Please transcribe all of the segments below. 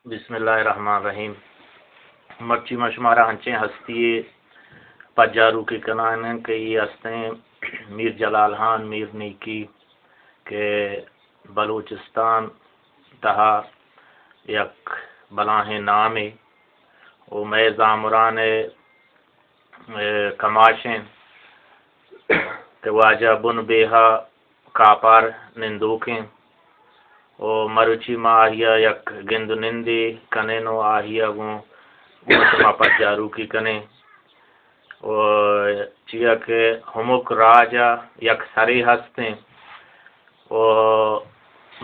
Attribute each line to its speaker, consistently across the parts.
Speaker 1: بسم اللہ الرحمن الرحیم مرچی مشمارہ ہنچیں ہستی پجارو کی کنائن کے یہ ہستیں میر جلال خان میر نیکی کے بلوچستان تہا یک بلاہ نام او میں زامران کماشیں کہ واجہ بن بیہا کاپار نندوکیں او مروچی ما آہیا یک گند نندی کنینو آہیا گوں گوشما پجارو کی کنے او چیا کہ ہمک راجا یک سری ہستیں او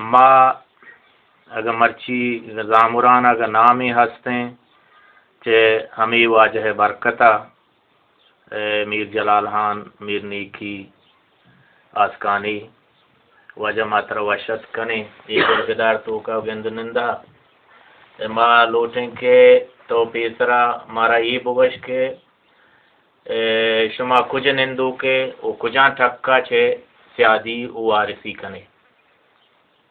Speaker 1: ما اگر مرچی زامران اگر نامی ہستیں چہ ہمیں واجہ برکتا میر جلال خان میر نیکی آسکانی وجہ ماتر وشت کنے ایک گدار تو کا گند نندا ما لوٹیں کے تو پیسرا مارا یہ بوش کے شما کج نندو کے او کجاں ٹھکا چھے سیادی وارثی کنے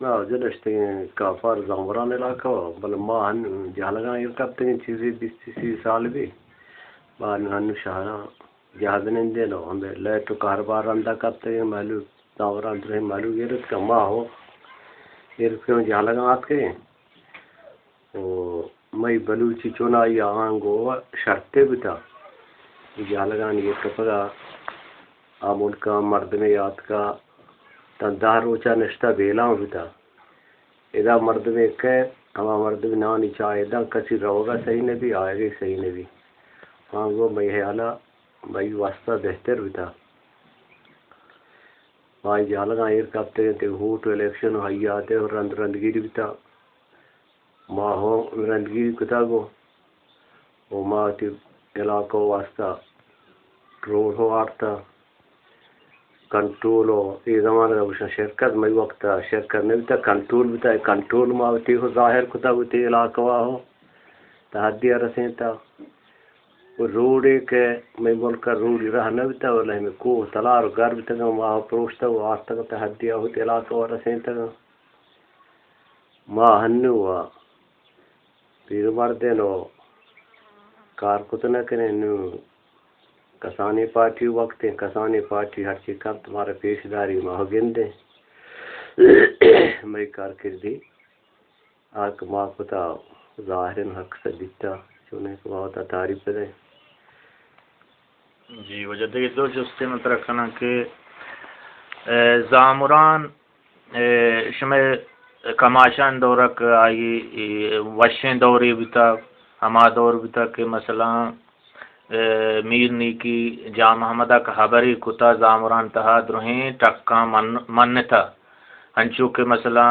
Speaker 2: نا جلشتے کافار زامران علاقہ بل ما ہن جہلگاں ارکبتے ہیں چیزی 20 سال بھی ما ہن شہرہ جہاز نندے نو ہمیں لیٹو کاربار اندہ کرتے ہیں محلو زامران درہیں محلو گیرت کا ما ہو گیرت کے جہلگاں آت کے میں بلوچی چونائی آنگو شرطے بتا جہلگاں یہ کپگا آمون کا مرد میں یاد کا تندہ روچا نشتہ بیلاں بتا ادا مرد میں کہ ہما مرد میں نانی چاہے دا کسی روگا صحیح نبی آئے گی صحیح نبی آنگو میں حیالہ میں واسطہ بہتر بتا مائی جہلگاں ایر کپتے ہیں تے ہوٹ الیکشن ہوئی آتے اور رندگیری بتا ماں ہو رندگیری کتا گو وہ ماں تی علاقوں واسطہ روڈ ہو آرتا کنٹرول ہو یہ زمانہ کا بشن شرکت میں وقتا شرکت نہیں بتا کنٹرول بتا کنٹرول ماں تی ہو ظاہر کتا ہوتی علاقوں ہو تحدیہ رسیں تا روڈ ایک میں ملک کا روڈ رہا نہ بتا ولا ہمیں کو تلار گھر بتا گا ماں پروشتا وہ آج تک تحدیہ ہوتی علاقوں رسیں تا ماں ہنو ہوا پیر مردے نو کار کتنا کریں نو کسانی پارٹی وقت ہیں کسانی پارٹی ہر چیز کم تمہارا پیش داری ماں گندے میں کار کردی آک ماں کتا ظاہرین حق سے دیتا چونے کو ہوتا تعریف دے
Speaker 1: جی وجہ دیکھ دو جستے مطرح کنا کہ زامران شمع کماشان دورک آئی وشیں دوری بتا ہما دور بتا کہ مثلا میر نیکی جا محمدہ کا خبری کتا زامران تہا درہیں ٹکا من تھا ہنچو کہ مثلا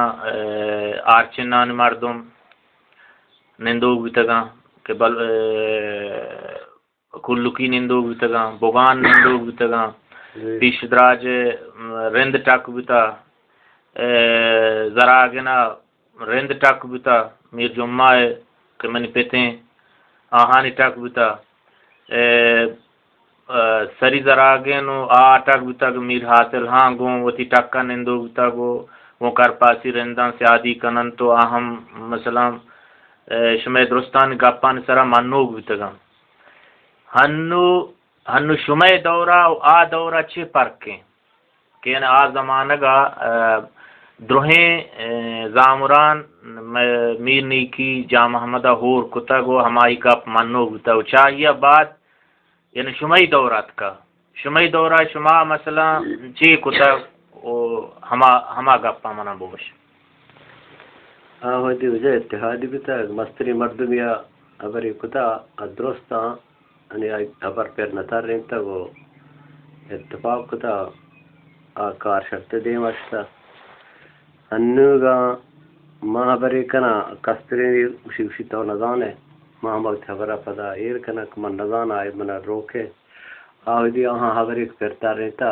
Speaker 1: آرچنان مردم نندوگ بتگاں کہ کلکی نندوگ بتگاں بوگان نندوگ بتگاں پیش دراج رند ٹک بتا زراگنا رند ٹک بتا میر جمعہ کہ منی پیتیں آہانی ٹک بتا سری زراگنو آ ٹک بتا کہ میر حاصل ہاں گوں وتی ٹکا نندوگ بتا گو وہ کر پاسی رندان سیادی کنن تو اہم مثلا شمع درستان گپان سرا منوگ بتگاں ہنو شمع دورہ و آ دورہ چھ پرکیں کہ آ زمانہ گا درہیں زامران میر نیکی جا محمدہ ہور کتا گو ہمائی گپ منوگ بتا چاہیے بات یعنی شمعی دورات کا شمعی دورہ شما مثلا چی کتا ہما گپا منا بوش
Speaker 2: ہاں ہوتی وجہ اتحادی بتا مستری مردمیا ابری کتا درستا یعنی ابر پیر نتار رہتا وہ اتفاق کتا کار شرط دیم اشتا انوگا ماں بری کنا کستری اسی تو نظان ہے ماں وقت خبرہ پدا ایر کنا من نظان آئے منا روکے آہو دی آہاں خبری پھرتا رہتا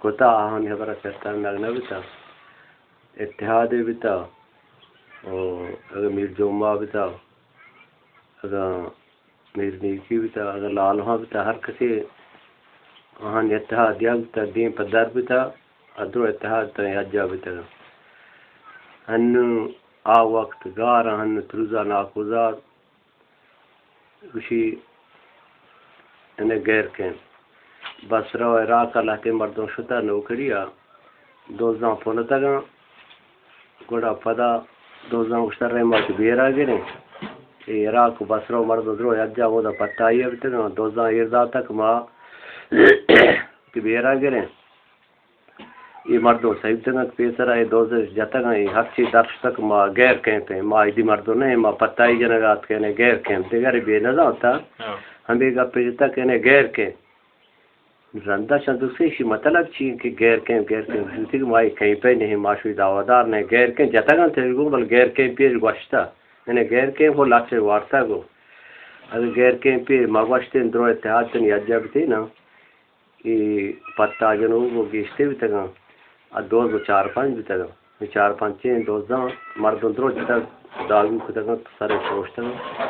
Speaker 2: کتا آہاں خبرہ پھرتا نگنا بتا اتحاد بتا اگر میر جمعہ بتا اگر میر نیکی بتا اگر لالہاں بتا ہر کسی آہاں اتحاد یا بتا دین پر در بتا ادرو اتحاد تا یجا بتا انو آ وقت گارا ہن تروزا ناکوزاد وشی انہیں غیر کے بس رو عراق اللہ کے مردوں شتا نوکریا دوزاں پھولتا گا گوڑا پدا دوزاں اشتر رہے ماں کی بیرا گرے عراق بس رو مردوں درو اجا وہ دا پتہ آئی ابھی تک دوزاں ایردا تک ماں کی بیرا گرے یہ مردوں صحیح تک پیسر آئے دوزے جتا گا ہر چیز درش تک ماں غیر کہتے ہیں ماں ایدی مردوں نہیں ماں پتہ آئی جنگات کہنے غیر کہتے گا بے نظر ہوتا ہمیں گا پیجتا کہنے غیر کہ رندہ چندو سے مطلب چین کہ غیر کہیں جوتی کہ مائی کہیں پہ نہیں معاشوی دعوادار نہیں غیر کہیں جتا گا تھے گو بل غیر کہیں پیش گوشتا یعنی غیر کہیں وہ لاکھ سے وارتا گو اگر غیر کہیں پیش مگوشتے اندرو اتحاد تنی اجاب تھی نا یہ پتہ جنو وہ گیشتے بھی تگا دوز وہ 4-5 بھی تگا 4-5 دوزاں مرد اندرو جتا داغی کتا سارے سوچتا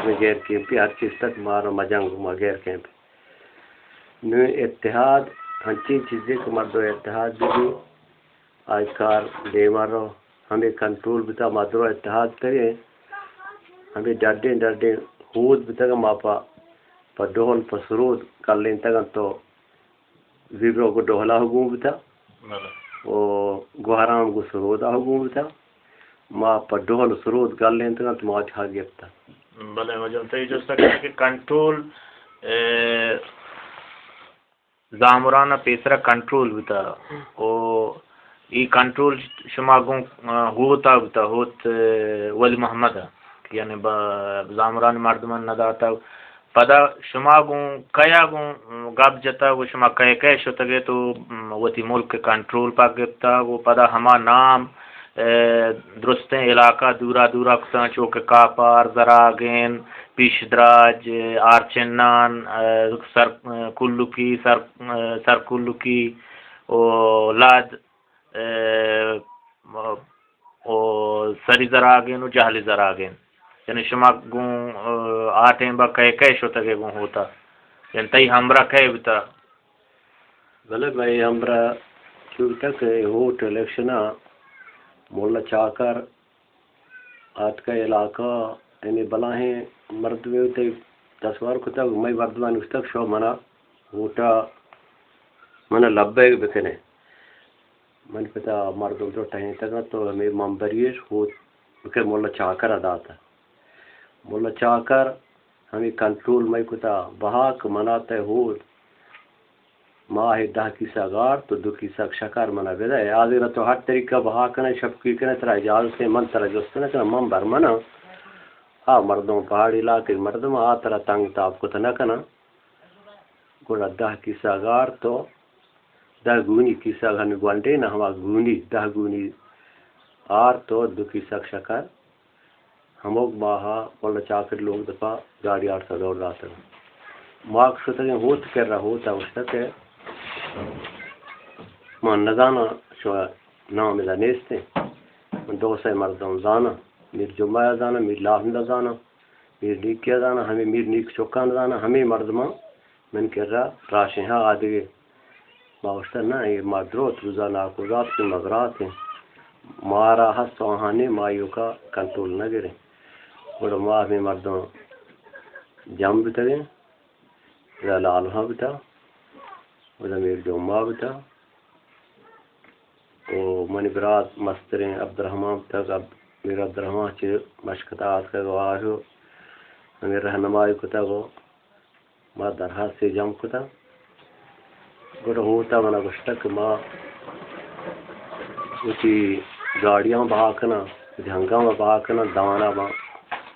Speaker 2: میں غیر کہیں پی ہر چیز تک مارا مجانگو ما غیر کہیں پی نو اتحاد ہنچی چیزیں کہ مردو اتحاد بھی آج کار دے مارو ہمیں کنٹرول بتا مردو اتحاد کرے ہمیں ڈرڈے خود بتا گا ماپا پا ڈول پا سرود کر لیں تگا تو زیبرو کو ڈولا حکوم بتا و گوہرام کو سرودا حکوم بتا ما پا ڈول سرود کر لیں تگا تو ماں چھا گفتا
Speaker 1: بلے مجھے تو یہ جو سکتا کہ کنٹرول زامرانہ پیسرا کنٹرول بتا او ای کنٹرول شما گون ہوتا بتا ہوت ولی محمد یعنی زامران مردمان نداتا پدا شما گون کیا گون گاب جتا وہ شما کہے شتا گے تو وتی ملک کنٹرول پا گفتا وہ پدا ہما نام درستیں علاقہ دورا کتا چوک کاپار زراگین پیش دراج آرچنان سر کلوکی سر کلوکی او لاد او سری زراگین و جہلی زراگین یعنی شما گون آٹیں با کہے شتا گے گون ہوتا یعنی تی ہمرا کہے بتا
Speaker 2: بلے بھائی ہمرا چوکتا کہ ہوت الیکشنا مولا چاکر آت کا علاقہ یعنی بلاہیں مرد میں ہوتے تصوار کتا میں مردمان اس تک شو منا ہوتا منا لبے بکنے من پتا مردوں تو ٹہیں تکا تو ہمیں ممبریش ہوت بکر مولا چاکر ادا تھا مولا چاکر ہمیں کنٹرول میں کتا بہاک مناتے ہوت ماہ 10 کی ساگار تو 2 کی ساگ شکار منا بیدا ہے آدھے تو ہر طریقہ بہا کنے شب کی کنے ترہ اجازت سے من ترہ جوستنے کنے من بر منا مردوں پہاڑی علاقے مردم ترہ تنگ تاب کتا نکنا گوڑا 10 کی ساگار تو 10 گونی کی ساگ ہمیں گوانڈے نا ہما گونی 10 گونی تو 2 کی ساگ شکار ہموگ ماہا مولا چاکر لوگ دفعہ گاڑی 800 دور داتا ماک شتا کہ ہوت کر رہا ہوتا اس تک ہے من نزانا شو نام اذا نیستے من 200 مردوں زانا میر جمعہ زانا میر لاہندہ زانا میر نیک کیا زانا ہمیں میر نیک چوکان زانا ہمیں مردمہ من کر رہا راشیں ہاں آدھگے باوشتر نا یہ مردروت روزانہ آکوزات کی مغرات ہیں مارا حس وہانے مائیوں کا کنٹرول نہ گرے بڑا ماہ میں مردوں جم بتا گئے لالہاں بتا ودا میر جمعہ بتا او منی برات مسترین عبدالرحمن تک میر عبدالرحمن چی مشکتات کا گواہ ہو میر رہنمائی کتا گو ما درہاز سے جم کتا گوڑا ہوتا منا گشتک ما اسی گاڑیاں بہاکنا جھنگاں بہاکنا دوانا با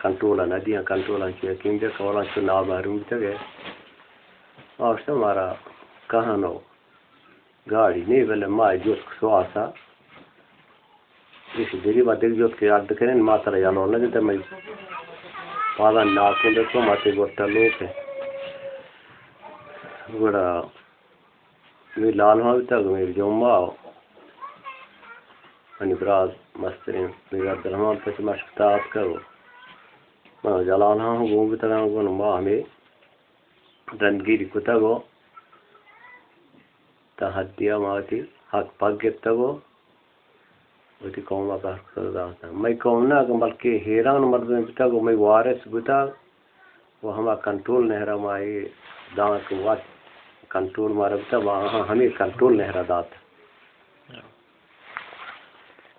Speaker 2: کنٹرولا ندیاں کنٹرولا چی یقین دے کولا چو نا محروم تک ہے آشتا مارا کہاں نو گاڑی نہیں بلے ماں جوت سواسا اسی دری با دیکھ جوت کے یاد کریں ماں ترہ یالو لگے تا میں پادا ناکن دیکھو ماتے گوٹا لوگ ہے گوڑا میری لال ہاں بھی تک میری جمعہ منی براد مسترین میری عبدالرحمن پس مشکتات کرو میں جلال ہاں ہوں گوں بھی تک گو ماں ہمیں رنگیری کتا گو تا حدیہ ماتی حق پاک گفتا گو وتی قوم کا داتا میں قوم نہ بلکہ حیران مرد بتا کو میں وارث بتا وہ ہما کنٹرول نہرا مائی دان کو وات کنٹرول مارتا وہاں ہمیں کنٹرول نہرا داتا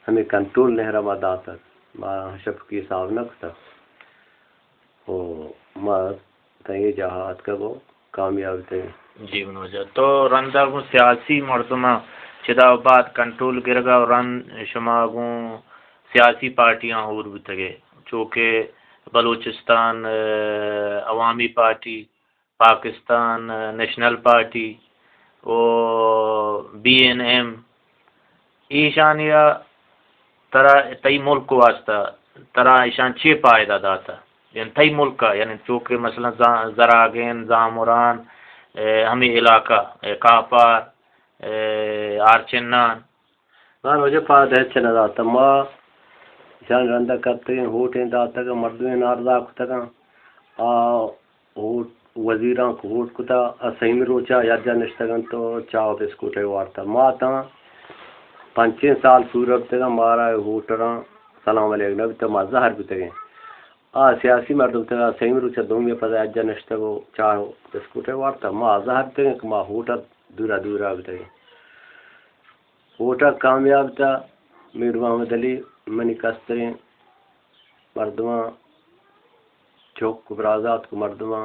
Speaker 2: ہمیں کنٹرول نہرا ما داتا ما شف کی صاحب نکتا او ما تئیں جہاد کا وہ کامیاب تھے
Speaker 1: جی منوجہ تو رندہ کو سیاسی مردمہ چدا بعد کنٹرول گرگا رن شما گوں سیاسی پارٹیاں اور بھی تگے چونکہ بلوچستان عوامی پارٹی پاکستان نیشنل پارٹی او BNM ایشانیہ ترا تئی ملک واسطہ ترا ایشان چھ پائدہ داتا یعنی تئی ملک کا یعنی چونکہ مثلا زراگین زامران ہمیں علاقہ کاپار آرچنان
Speaker 2: مان مجھے پاس ہے چنا داتا ما جان رندہ کرتے ہیں ہوٹیں داتا کا مردویں ناردا کتا کا ہوٹ وزیران کو ہوٹ کتا سہیم روچا یاد جانشتگن تو چاو بسکوٹے وارتا ما تا 5 سال سورب تگا مارا ہوٹران سلام علیکم نبی تا ما زہر بھی تگیں سیاسی مردم تگا سہیم روچا دومی پدا یاد جانشتگو چاو بسکوٹے وارتا ما زہر تگیں کہ ما ہوٹر دورا دورا بھی تگیں ہوٹا کامیاب تھا میر محمد علی منی کستریں مردمہ چوک برازات کو مردمہ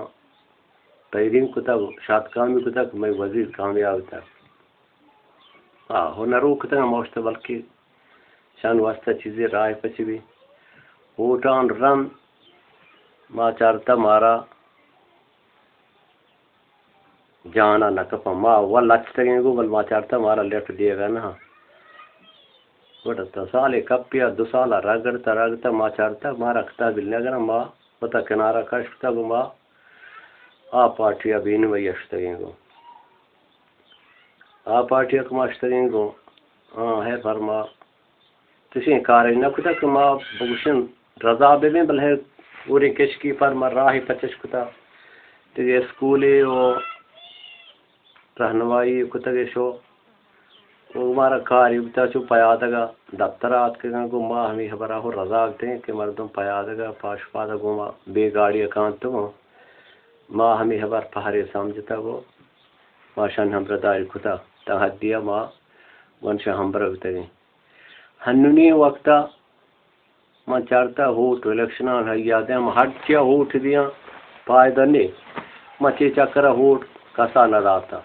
Speaker 2: تحریم کو تھا شاد کامی کو تھا کہ میں وزیر کامیاب تھا ہنروں کو تھا موشت بلکہ شان واسطہ چیزیں رائے پچی بھی ہوٹان رن ما چارتا مارا جانا نہ کپا ما واللہ چتگیں گو بل ما چارتا مارا لیٹ دیے گا نا وڑتا سالے کپیا 2 سالہ رگڑتا ما چارتا مارا کتا بلنے گا نا ما پتا کنارا کشتا گو ما پارٹیا بین وی اشتگیں گو پارٹیا کما اشتگیں گو ہے فرما تشیں کاری نہ کتا کہ ما بگوشن رضا بے بل ہے پوری کشکی پر ما راہی پچش کتا تیجے اسکولی و رہنمائی کتا کے شو وہ ہمارا کاری بتا چو پیادا گا دفترات کے گا ما ہمیں خبرہ ہو رضا بتے ہیں کہ مردم پیادا گا پاش پادا گو ما بے گاڑی اکانتو گو ما ہمیں خبر پہرے سمجھتا گو ما شان ہم ردائی کتا تحت دیا ما ونشا ہم برگتے گئے ہنونی وقتا ما چارتا ہوٹ الیکشنان ہے یادیں ما ہٹ کیا ہوٹ دیا پائدہ نہیں ما چیچا کرا ہوٹ کسا نہ داتا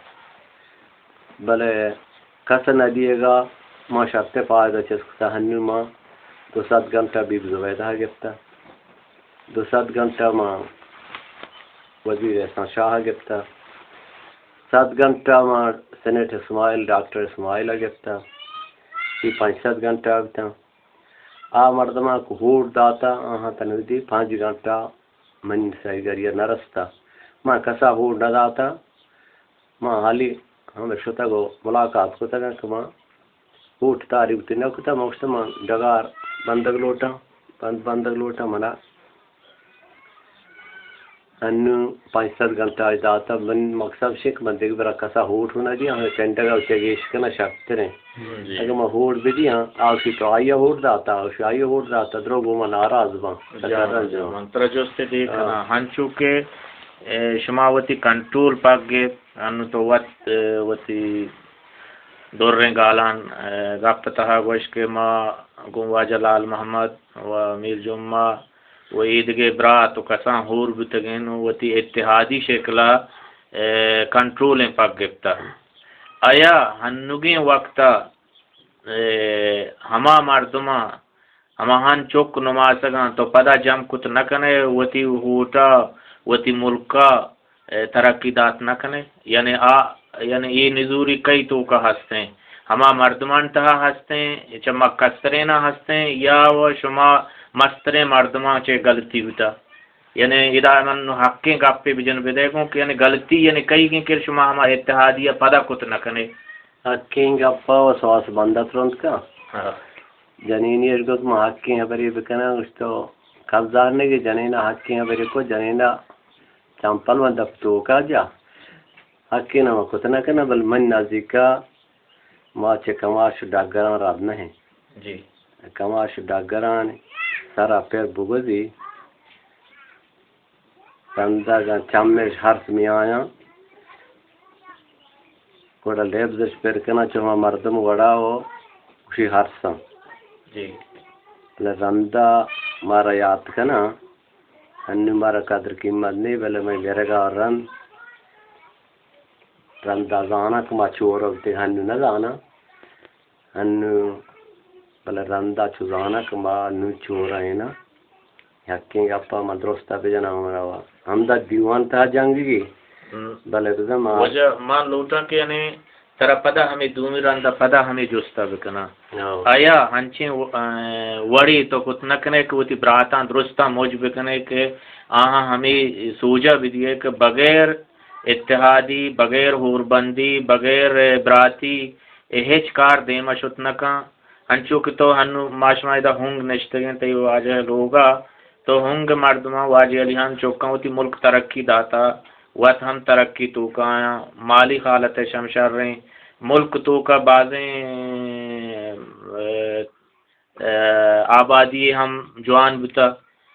Speaker 2: بلے کسا نہ دیے گا ما شرط فائدہ چسکتا ہنو ما 2-7 گھنٹہ بیب زبیدہ گفتا 2-7 گھنٹہ ما وزیر احسان شاہ گفتا 7 گھنٹہ ما سینیٹ اسماعیل ڈاکٹر اسماعیل گفتا 5-7 گھنٹہ آگتا مردمہ کو ہوٹ داتا تنویدی 5 گھنٹہ من سائی گریا نرستا ما کسا ہوٹ نہ داتا ما حالی ہمیں شتا گو ملاقات کو تگا کہ ما ہوٹ تاریخ تنہ کتا موقتا ما ڈگار بندگ لوٹا منا انو 5-7 گھنٹہ داتا من مقصد شک من دیکھ برا کسا ہوٹ ہونا دیا ہمیں چنڈگا اسے گیش کنا شکتے رہے اگر ما ہوٹ بھی دیا آوشی تو آئیہ ہوٹ داتا آئیہ ہوٹ داتا درو گو ما ناراض با
Speaker 1: منترہ جوستے دیکھنا ہنچو کے شماوتی کنٹرول پاک گے انو تو وتی دور رنگ آلان گاپتہ گوش کے ما گنوا جلال محمد و میر جمعہ و عید کے برات و کساں ہور بتگین وتی اتحادی شکلہ کنٹرولیں پاک گفتا آیا ہنگیں وقتا ہما مردمہ ہما ہن چوک نماسگاں تو پدا جم کت نکنے وتی ہوتا وتی ملکہ ترقی دات نکنے یعنی یہ نزوری کئی تو کا ہستے ہیں ہما مردمان تہا ہستے ہیں چما کسترے نہ ہستے ہیں یا وہ شما مسترے مردمان چے غلطی ہوتا یعنی ادا من حقیں گاپے بجن بدیگوں کہ یعنی غلطی یعنی کئی گیں کہ شما ہما اتحادیہ پدا کت نکنے
Speaker 2: حقیں گاپا و سواس بندت رند کا جنینی ارگت ما حقیں حبری بکنا اس تو قبضارنے کی جنینہ حقیں حبری کو جنینہ چمپل و دفتو کا جا حقیں نما کتنا کنا بل من نازکا ما چکماش ڈاگران راد نہیں
Speaker 1: جی
Speaker 2: کماش ڈاگران سارا پیر بگزی رندا گا چمش ہرس میں آیا کوڑا لیبزش پیر کنا چوہا مردم وڑا ہو اسی ہرسا
Speaker 1: جی
Speaker 2: رندا مارا یاد کنا انو مارا قدر قیمت نہیں بلے میں میرے گا رندا زانا کما چور ہوتے انو نہ زانا انو بلے رندا چوزانا کما انو چور آئے نا یقین گپا مدرستہ پہ جنا ہمارا ہوا ہم دا دیوان تھا جنگی بلے تو
Speaker 1: وجہ مان لوٹا کہ یعنی ترا پدا ہمیں دومی رندا پدا ہمیں جوستا بکنا آیا ہنچیں وڑی تو کت نکنے کہ وہ تی براتاں درستاں موج بکنے کہ آہاں ہمیں سوجہ بھی دیئے کہ بغیر اتحادی بغیر ہوربندی بغیر براتی ہیچ کار دیما شت نکاں ہنچو کہ تو ہنو معاشمائدہ ہونگ نشتگیں تی واجہ لوگا تو ہونگ مردمہ واجہ علی ہم چوکاں ہوتی ملک ترقی داتا وقت ہم ترقی تو کا مالی حالت شمشر رہیں ملک تو کا بازیں آبادی ہم جوان بتا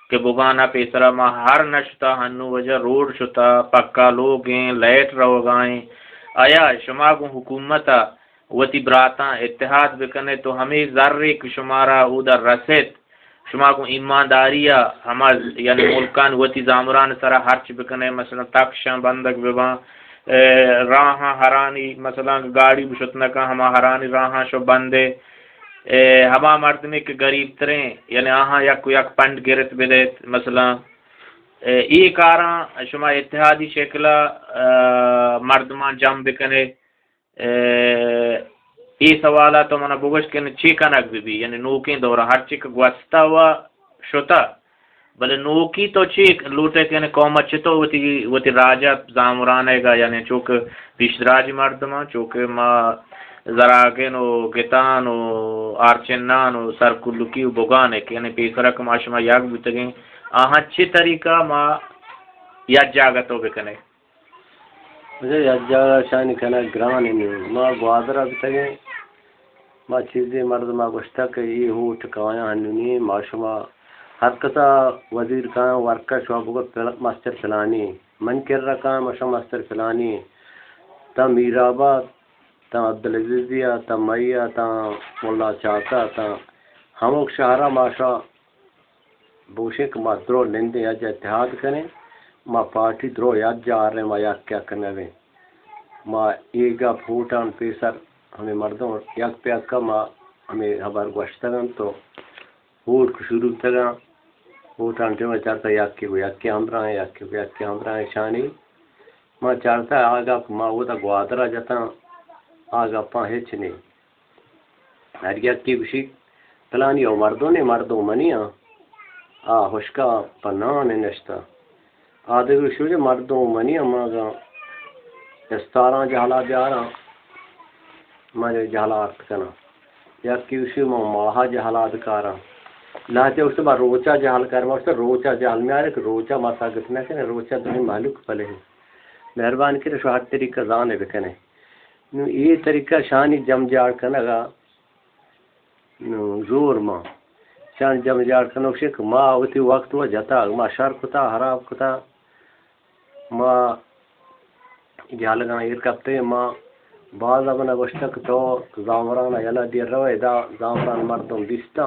Speaker 1: کہ بگانا پیسرا ما ہر نشتا ہنو وجہ روڈ شتا پکا لوگیں لیٹ رو گائیں آیا شما کو حکومتا وتی براتاں اتحاد بکنے تو ہمیں ذرے کہ شمارا ادھر رسید شما کو ایمانداریا ہما یعنی ملکان وتی زامران سرا ہرچ بکنے مثلا تکشاں بندک بباں راہاں ہرانی مثلا گاڑی بشتنکا ہما ہرانی راہاں شو بندے ہما مردمی کے غریب تریں یعنی آہاں یک پنڈ گرت بدیت مثلا ای کاراں شما اتحادی شکلہ مردمان جم بکنے ای سوالا تو منا بگوش کہ چیکنک بھی یعنی نوکی دورا ہر چیک گوستا ہوا شتا بلے نوکی تو چیک لوٹے کہ یعنی قومت چتو وتی راجہ زامرانے گا یعنی چوک پیشدراج مردما چوک ما زراگن و گتان و آرچنان و سرکلکی و بگانے کہ یعنی پیسرک ما شما یاگ بیتگیں آہاں چی طریقہ ما یاد جاگتو بکنے
Speaker 2: مجھے یاد جاگا شانی کنا گرانی نہیں ما گوادرہ بیتگیں ما چیزیں مردما گوشتا کہ یہ ہو ٹکایا ہنونی ما شما ہر کتا وزیر کہاں ورکر شما بگت مستر فلانی من کر رکھا مشا مستر فلانی تا میرآباد تا عبدالعزیزیہ تا مئیہ تا مولا چاہتا تا ہموک شہرہ ماشا بوشے کہ ما درو لندے یا جا اتحاد کریں ما پارٹی درو یاد جا رہے ما یک کیا کرنے وے ما ایگا پھوٹان پیسر ہمیں مردوں یک پیاد کا ما ہمیں خبر گوشتگن تو پھوٹ کو شروع تگا پھوٹان ٹیمہ چارتا یک کے ہم رہے یک کے ہم رہے شانی ما چارتا آگا ما وہ تا گوادرہ جاتا آگا پا ہیچ نہیں ہر یک کی بشی پلانی او مردوں نے مردوں منی ہوشکا پنانے نشتا آدھے گوشی مردوں منی ماگا دستاراں جہلا بیارا مارے جہلات کنا یک کی بشی ماہا جہلات کارا لہتے اس با روچا جہل کرما اس روچا جہل میں آرے کہ روچا ماسا گتنا کنے روچا دنی معلوم پلے ہیں مہربان کرے شو ہر طریقہ زانے بکنے یہ طریقہ شانی جم جاڑ کنا گا زور ماں شان جم جاڑ کنا اکشے کہ ماں ہوتی وقت ہوا جاتا ماں شر کتا حراب کتا ماں جہل گانا ایر کبتے ماں بعض ابنا گوشتک تو زامرانا یلا دیر روئے دا زامران مردم دیستا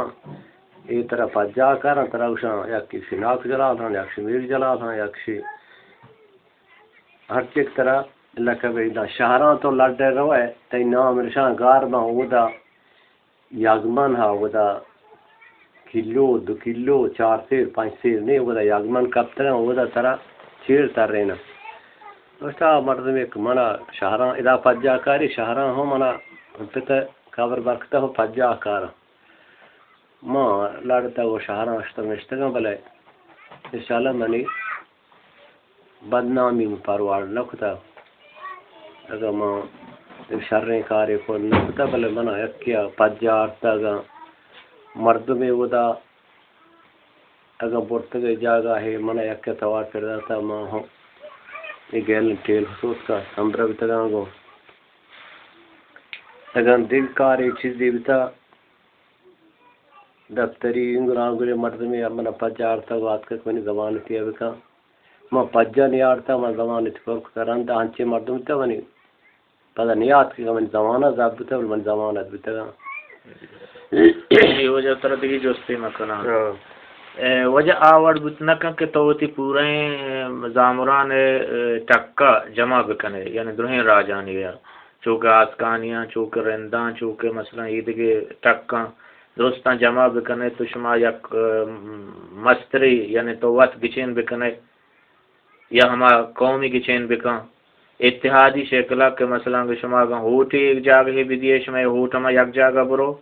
Speaker 2: ای طرح پجا کرن طرح اوشان یک کسی ناک جلا تھا یک شمیر جلا تھا یک شی ہر چیک طرح اللہ کبھی دا شہران تو لڑے روئے تی نام رشان گار با او دا یاگمن ہا او دا کلو دو کلو 4 سیر 5 سیر نہیں او دا یاگمن کب طرح او دا طرح چیر تر رہنا دوستا مردم ایک منا شہران ادا پجا کاری شہران ہو منا پتہ کابر برکتا ہو پجا کارا ما لڑتا وہ شہران اشتا مشتگا بلے انشاءاللہ منی بدنامی پروار نکتا اگر ما شریں کاری کو نکتا بلے منا یک کیا پجا آرتا گا مردمی ودا اگر بورتگا جاگا ہے منا یک کیا توار کر داتا ما ہوں یہ گیل ٹیل خصوص کا سمبرہ بیتا گو اگر دل کاری چیز دی بیتا دفتری انگرانگوری مردمی من پجارتا وات کا کوئی زبان تھی اب کا میں پجا نہیں آڑتا میں زبان اتفاق کران تا انچے مردم تا منی پتہ نہیں آت کہ من زمانہ ضابطہ من زمانہ بتا
Speaker 1: یہ وجہ طرح دیگی جوستی مکنا وجہ آوڑ بتنکا کہ توتی پورے زامران ٹکا جمع بکنے یعنی درہیں راجانی گیا چونکہ آسکانیاں چونکہ رندان چونکہ مثلا عید کے ٹکا دوستان جمع بکنے تو شما یک مستری یعنی تو وقت گچین بکنے یا ہما قومی گچین بکن اتحادی شکلہ کہ مثلا شما ہوٹی ایک جاگہ بھی دیئے شما ہوٹ ہما یک جاگہ برو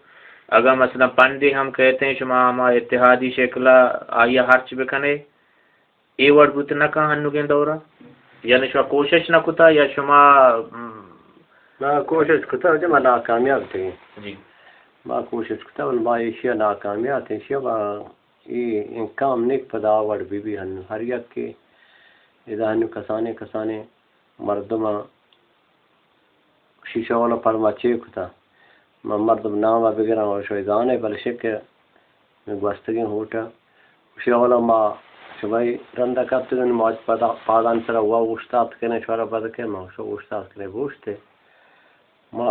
Speaker 1: اگر مثلا پنڈی ہم کہتے ہیں شما ہما اتحادی شکلہ آیا ہرچ بکنے ای وڑ بوت نکا ہنو گین دورا یعنی شما کوشش نہ کتا یا شما
Speaker 2: میں کوشش کتا جو میں ناکامیاب تھی
Speaker 1: جی
Speaker 2: میں کوشش کتا ما ایشیا ناکامیاب تھی ایشیا با این کام نیک پدا وڑ بھی ہنو ہر یک کے اذا ہنو کسانے مردم شیشہ والا پرما چیک تھا میں مردم نام بگرا اور شویدانے بل شکر میں گوستگی ہوتا شیشہ والا ما شبائی رندہ کرتے ہیں ماج پادان سرا ہوا گوشتات کنے شورا پد کے ما شو گوشتات کنے بوشتے ما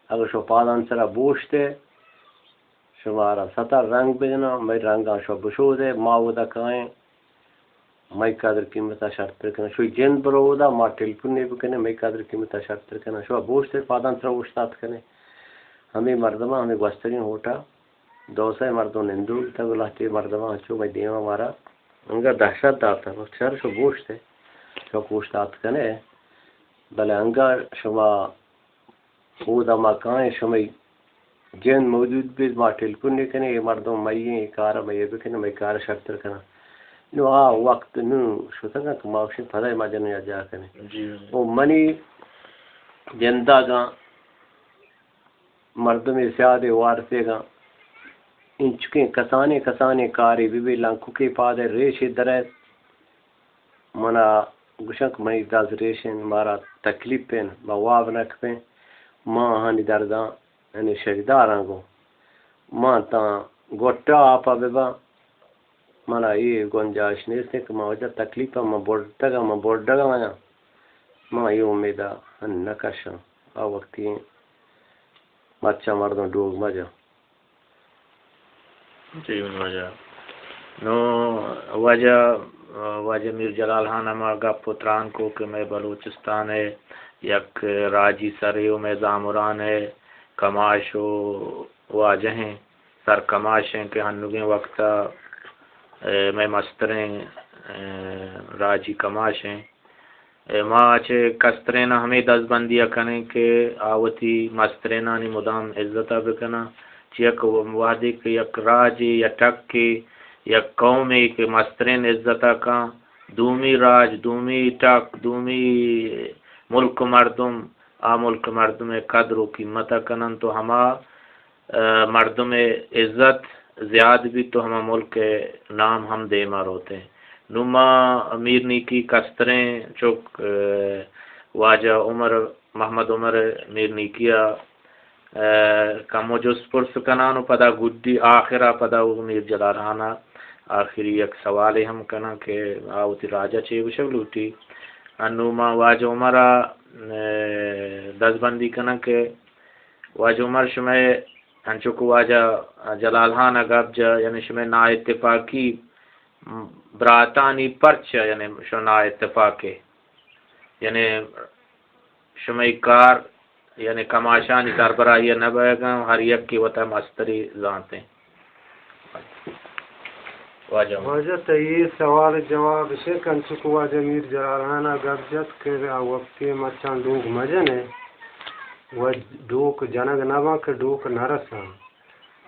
Speaker 2: اگر شو پادان سرا بوشتے شمارا ستر رنگ بجنا میں رنگا شو بشو دے ما ودا کائیں میں قدر قیمتا شرط پر کنا شوی جن برو دا ما ٹیلیفون نہیں بکنے میں قدر قیمتا شرط پر کنا شو بوشتے پادان سرا گوشتات کنے ہمیں مردمہ ہمیں گوستگی ہوتا دوسرے مردوں نندو تک لہتی مردمہ ہچو میں دیما مارا انگا دہشت داتا شر شو بوشتے شو گوشتات کنے بلے انگا شما خود اما کائیں شما جن موجود بھی ما ٹیلیفون نہیں کنے یہ مردوں میں کارا میں بکنے میں کارا شرط پر کنا نو وقت نو شو تکا کماوشی پھدائی ما جنو یا جا کنے وہ منی جندہ گا مردمی سیادے وارتے گا ان چکیں کسانے کاری بی لنکو کی پادے ریشی درد منا گشنک منی داز ریشن مارا تکلیف پین مواب نک پین ماں ہانی دردان یعنی شجدار آنگو ماں تا گوٹا آپا ببا منا یہ گنجاش نیستے کہ ماں وجہ تکلیفا ماں بوڑ دگا ماں یہ امیدہ ہن نکشا آ وقتی مچا مردوں ڈوگ مجا
Speaker 1: جی وجہ نو وجہ میر جلال خان ہما گا پتران کو کہ میں بلوچستان ہے یک راجی سریو میں زامران ہے کماش و واجہ ہیں سر کماش ہیں کہ ہنگیں وقتا میں مستریں راجی کماش ہیں ماں چے کسترینا ہمیں دس بندیا کنے کہ آوتی مسترینا نی مدام عزتہ بکنا یک وادی کہ یک راجی یا ٹک کی یک قومی کہ مسترین عزتہ کا دومی راج دومی ٹک دومی ملک مردم ملک مردم قدر و قیمتہ کنن تو ہما مردم عزت زیاد بھی تو ہما ملک نام ہم دے ماروتے ہیں نما امیر نیکی کستریں چک واجہ عمر محمد عمر میر نیکیا کمو جس پرس کنانو پدا گڈی آخرہ پدا میر جلالانہ آخری یک سوال ہم کنا کہ آوتی راجہ چے وشو لوٹی انوما واجہ عمرہ دس بندی کنا کہ واجہ عمر شمع انچوکو واجہ جلالانہ گب جا یعنی شمع نا اتفاقی براتانی پرچہ یعنی شو نا اتفاقی یعنی شمع کار یعنی کماشانی سربراہ یہ نبے گا ہر یک کی وطہ مستری زانتے ہیں
Speaker 3: واجہ تییر سوال جواب سے کنچکو واجہ میر جلالانہ گبجت کے وقتی مچان ڈوک مجنے و ڈوک جنگ نبا کے ڈوک نرسا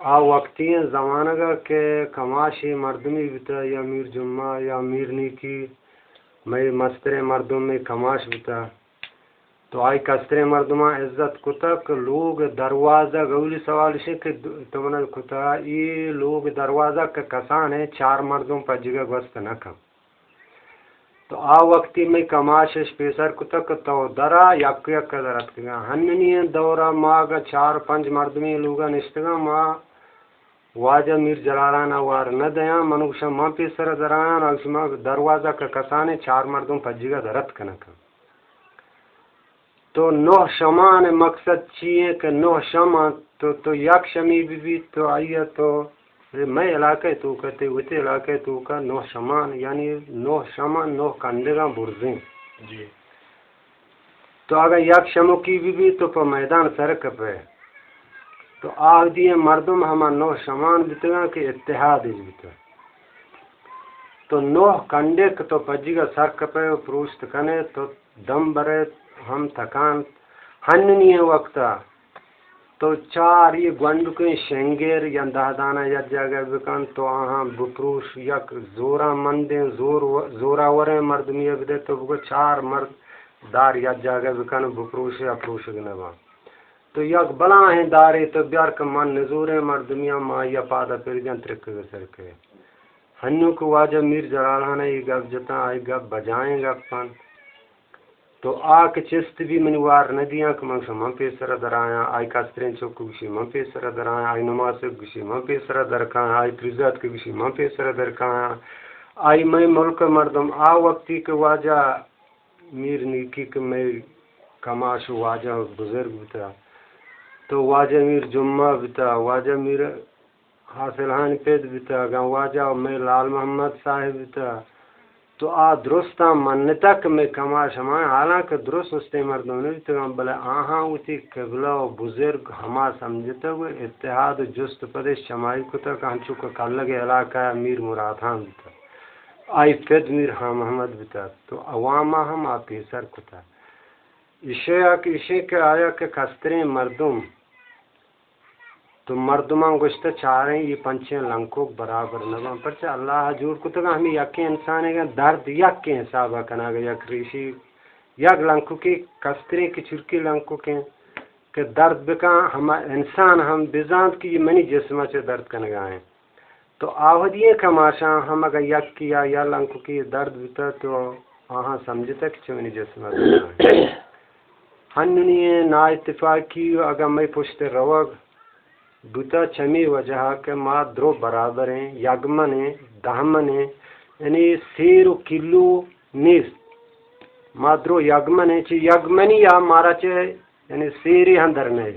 Speaker 3: وقتی زمانہ گا کہ کماشی مردمی بتا یا میر جمعہ یا میر نیکی میں مستر مردم میں کماش بتا تو آئی کستر مردمہ عزت کتا کہ لوگ دروازہ گولی سوال سے کہ تمہیں کتا یہ لوگ دروازہ کا کسان ہے چار مردوں پر جگہ گوست نہ کم تو وقتی میں کماش پیسر کتا کہ تو درا یک یک درت کگا ہننی دورہ ماں گا چار پنج مردمی لوگا نشتگا ماں واجہ میر جلالانا وار نہ دیاں منوشا ماں پی سر درایاں اور شما دروازہ کا کسانے 4 مردوں پجی گا درت کنکا. تو 9 شمان مقصد چیئے کہ 9 شمان تو یک شمی بھی تو آئیے تو میں علاقے تو کہتے ہوتے علاقے تو کا 9 شمان یعنی 9 شمان 9 کندگاں برزیں.
Speaker 1: جی
Speaker 3: تو اگر یک شمو کی بھی تو پر میدان سرک پہ تو آگ دیئے مردم ہما 9 شمان بیتگاں کہ اتحاد بیتا. تو 9 کنڈک تو پجی گا سرک پہ پروشت کنے تو دم برے ہم تکان ہننی وقتا تو 4 یہ گونڈکیں شنگیر یا دہدانا یا جگہ بکن تو آہاں بپروش یک زورا مندیں زورا وریں مردمی بدے تو بگو 4 مرد دار یا جگہ بکن بپروش یا پروش گنبا. تو یک بلا ہیں دارے تو بیار کمان نزوریں مردمیاں ماں یا پادا پر جن ترک گسر کے ہنو کو واجہ میر جلالہ یہ گپ جتا آئی گپ بجائیں گپ پن تو آک چست بھی منوار ندیاں کہ منشا من پیسر در آیاں آئی کسترین چوک گوشی من پیسر در آیاں آئی نماز گوشی من پیسر در کھاں آئی تریزات گوشی من پیسر در کھاں آئی میں ملک مردم آ وقتی کہ واجہ میر نیکی کہ میں کماش واجہ بزرگ بتا تو واجہ میر جمعہ بتا واجہ میر حاصلان پید بتا گا واجہ میں لال محمد صاحب بتا تو آ درستاں منتا کہ میں کماش ہمائیں حالانکہ درست استے مردوں نے بتا بلے آہاں ہوتی قبلہ و بزرگ ہما سمجھتا ہوئے اتحاد جست پدش شمائی کتا کہ ہنچو کا کلگ علاقہ میر مرادان بتا آئی فید میر ہاں محمد بتا تو عوامہ ہم آپی سر کتا اسے کہ آیا کہ کسترین مردم تو مردمان گوشتہ چاہیں یہ پنچیں لنکو برابر نبان پرچہ اللہ جوڑ کتا گا ہمیں یکی انسان ہے گا درد یک کے حسابہ کنا گا یک ریشی یک لنکو کی کسترین کی چرکی لنکو کے کہ درد بکا ہم انسان ہم بزاند کی یہ منی جسمہ چے درد کنا گا ہیں تو آہدیے کماشاں ہم اگر یک کیا یا لنکو کی درد بتا تو آہاں سمجھتا کہ چے منی جسمہ درد ہیں ہننی نا اتفاقی اگر میں پشت روگ بوتا چمی وجہ کہ ما درو برابر ہیں یگمن ہیں دہمن ہیں یعنی 3 کلو نیس ما درو یگمن ہیں چی یگمنی یا مارا چے یعنی 3 ہندر نہیں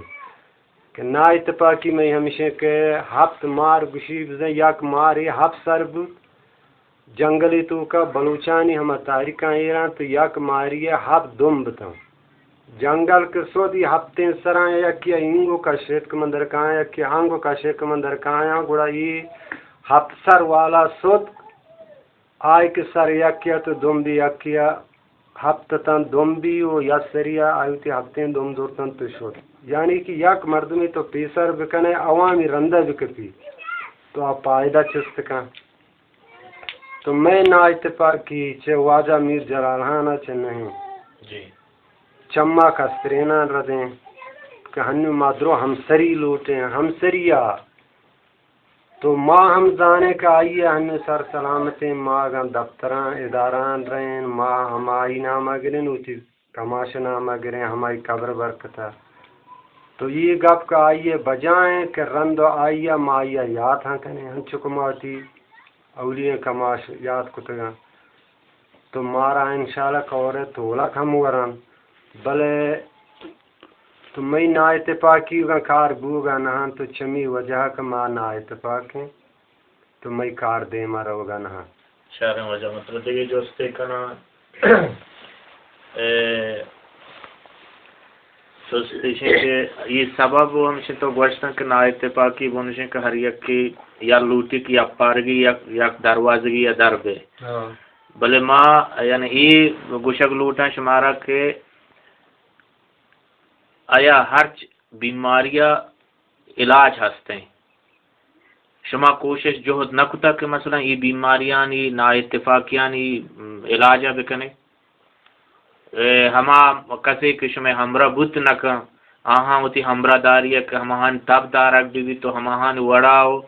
Speaker 3: کہ نا اتفاقی میں ہمیشہ کہ 7 مار گشی بزن یک مار یہ 7 سر بود جنگلی تو کا بلوچانی ہم تاریکاں ایران تو یک ماری 7 دم بتاؤں جنگل کے سود یہ ہفتے سرائیں یا کیا انگو کا شیط کا مندر کہاں یا کیا آنگو کا شیط کا مندر کہاں گوڑا یہ ہفت سر والا سود آئی کے سر یا کیا تو دم بھی یا کیا ہفتتاً دم بھی ہو یا سریا آئی تی ہفتیں دم دورتاً تو شد یعنی کہ یک مردمی تو پیسر بکنے عوامی رندہ بکپی تو آپ پائدہ چست کا تو میں نا اتفاقی چھے واجہ میر جلالہانا چھے نہیں
Speaker 1: جی
Speaker 3: چمہ کسترینا ردیں کہ ہنو مادرو ہم سری لوٹیں ہم سریا تو ماں ہم زانے کا آئیے ہنو سر سلامتیں ماں گا دفتران اداران رہیں ماں ہمائی نامہ گریں اوٹی کماش نامہ گریں ہمائی قبر برکتا تو یہ گپ کا آئیے بجائیں کہ رندو آئیے ماں آئیے یاد ہاں کنے ہم چکماتی اولیاں کماش یاد کتگا تو مارا انشاءاللہ کورے تولک ہم وران بلے تو میں نا اتفاقی کا کار بوگا نہاں تو چمی وجہ کا ماں نا اتفاق ہیں تو میں کار دے مارا ہوگا نہاں
Speaker 1: شہر وجہ مطلب دیکھیں جو استے کنا تو استے کہ یہ سبب ہمشہ تو گوشتاں کہ نا اتفاقی بونشیں کہ ہر یک کی یا لوٹی کی یا پارگی یا دروازگی یا دربے بلے ماں یعنی یہ گوشک لوٹاں شمارا کہ آیا ہر بیماریاں علاج ہستے ہیں شما کوشش جہد نکتا کہ مثلا یہ بیماریاں نی نا اتفاقیاں نی علاجہ بکنے ہما کسی کہ شما ہمراہ بوت نکا آہاں ہوتی ہمراہ داری ہے کہ ہماہاں تب دارک بھی تو ہماہاں وڑاؤ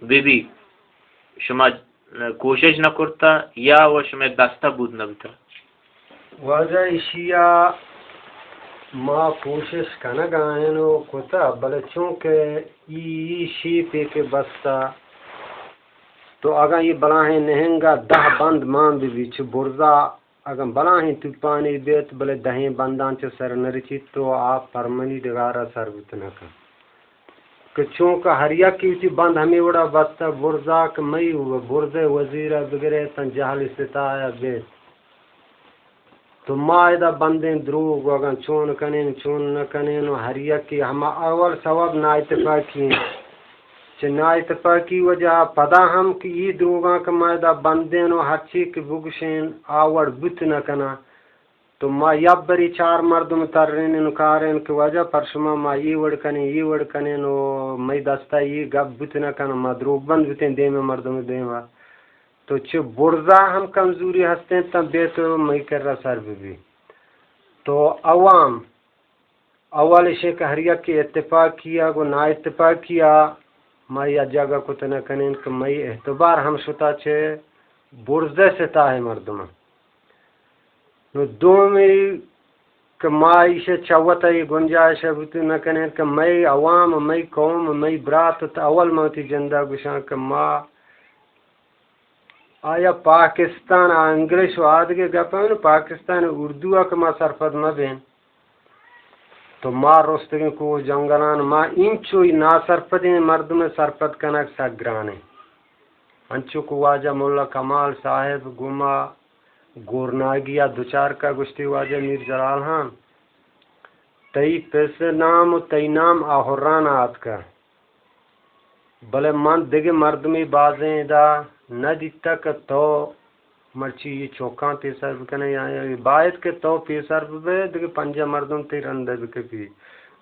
Speaker 1: بھی شما کوشش نہ کرتا یا وہ شما دستہ بود نبتا
Speaker 3: واجہ اشیاء ما کوشش کنگ آئینو کتا بلے چونکہ ای شیپے کے بستا تو اگر یہ بلاہیں نہنگا 10 بند مان بھی چھ برزا اگر بلاہیں تو پانی بیت بلے 10 بندان چھ سر نرچی تو آپ پرمنی دگارہ سر بتنا کن کہ چونکہ ہر یک کی بند ہمیں وڑا بستا برزا کہ مئی ہوا برزے وزیرہ بگرے تن جہل ستایا بیت تو مائدہ بندیں دروگ اگر چون کنین چون نہ کنین ہر یک کی ہم اول سبب نا اتفاقی چھ نا اتفاقی وجہ پدا ہم کہ یہ دروگاں کا مائدہ بندیں و ہر چی کی بگشین آور بت نہ کنا تو ما یب بری 4 مردم ترین نکارین کی وجہ پر شما ما یہ وڑ کنین و مئی دستا یہ گب بت نہ کنا ما دروگ بند بتیں دے میں مردم دے میں تو چھ برزا ہم کمزوری ہستے تب بیت مئی کر رہا سر بھی تو عوام اول شیخ ہر یک کی اتفاق کیا گو نا اتفاق کیا مئی جگہ کو تنہ کنین کہ مئی اعتبار ہم شتا چھے برزے ستا ہے مردم نو دو مئی کہ مائی سے چوتا یہ گنجائش ہے بتو نہ کنین کہ مئی عوام مئی قوم مئی برات اول موتی جندہ گشان کہ ما آیا پاکستان انگلش و آدھگے گپا پاکستان اردو کا ما سرپد مبین تو ما رستگی کو جنگلان ما انچوی نا سرپدین مردم سرپد کنک سگرانے انچو کو واجہ مولا کمال صاحب گما گورناگیا دوچار کا گشتی واجہ میر جلال ہاں تئی پیسے نام و تئی نام آہران آت کا بلے من دیگے مردمی بازیں دا نہ دیتا کہ تو مرچی یہ چوکاں پیسر بکنے یا باید کہ تو پیسر بے دیگے 5 مردم تی رندے بکے پی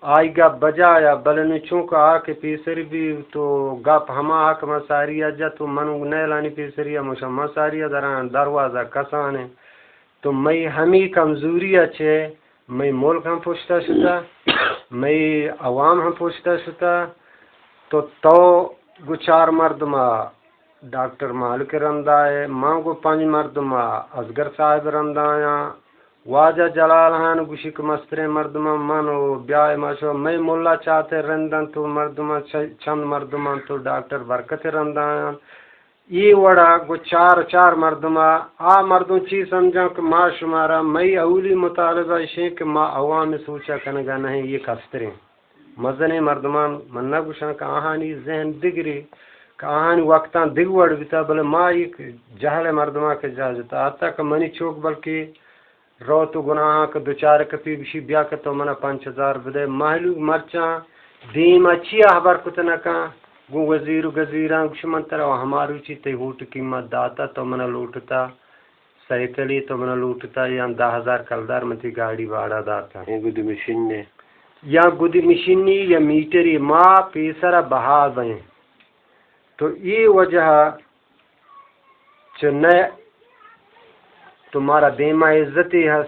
Speaker 3: آئی گا بجایا بلے نے چونکہ آکے پیسر بھی تو گپ ہما آکھ مساری جا تو منو نیلانی پیسری مشا مساری دران دروازہ کسانے تو میں ہمی کمزوری اچھے میں ملک ہم پوچھتا شتا میں عوام ہم پوچھتا شتا تو گو 4 مردمہ ڈاکٹر مالک رندہ ہے ماں گو 5 مردمہ اصغر صاحب رندہ آیا واجہ جلال ہان گوشک مستر مردمہ منو بیائے ماشو میں مولا چاہتے رندن تو مردمہ چند مردمہ تو ڈاکٹر برکت رندہ آیا یہ وڑا گو 4 مردمہ مردم چیز سمجھا کہ ما شمارا میں اولی مطالبہ شیں کہ ما عوام سوچا کنگا نہیں یہ کستریں مزن مردمان من نہ گوشن کہ آہانی ذہن دگری کہ آہانی وقتاں دگوڑ بیتا بلے ما ایک جہل مردمان کے جاجتا آتا کہ منی چوک بلکہ رو تو گناہاں کہ دوچار کپی بشی بیا کہ تو منہ 5000 بدے محلوگ مرچاں دیم اچھی احبار کتنا کا گو وزیر و گزیران گوشمن ترہ ہمارو چی تی ہوٹ قیمت داتا تو منہ لوٹتا سائیکلی تو منہ لوٹتا یا 10,000 کلدار متی گاڑی باڑا داتا
Speaker 2: یہ گودی مشین نے
Speaker 3: یا گودی مشینی یا میٹری ماں پیسرہ بہا بہیں تو یہ وجہ چنے تمہارا دیما عزتی ہے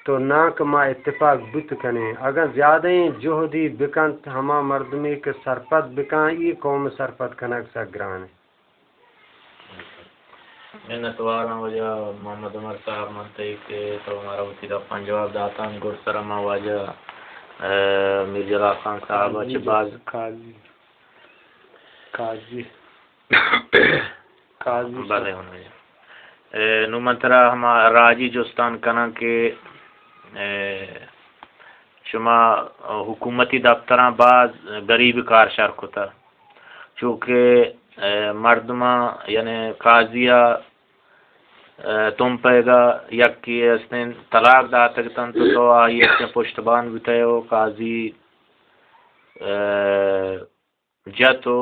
Speaker 3: تو نہ کہ ما اتفاق بت کنے اگر زیادہ جہدی بکن ہما مردمی کے سرپد بکن یہ قوم سرپد کنک سگران
Speaker 1: محنت والا وجہ محمد عمر صاحب منطقی کے تو ہمارا وسیدہ پنجواب داتا گر سرما وجہ میر جلال خان صاحب اچھے باز قاضی بلے ہونے نمترہ ہما راجی جستان کنا کے شما حکومتی دفتران بعض غریب کار شرک ہوتا چونکہ مردمہ یعنی قاضیہ تم پیگا یک کی اسن طلاق دا تکتن تو آئی اسن پشتبان بیتے ہو قاضی جتو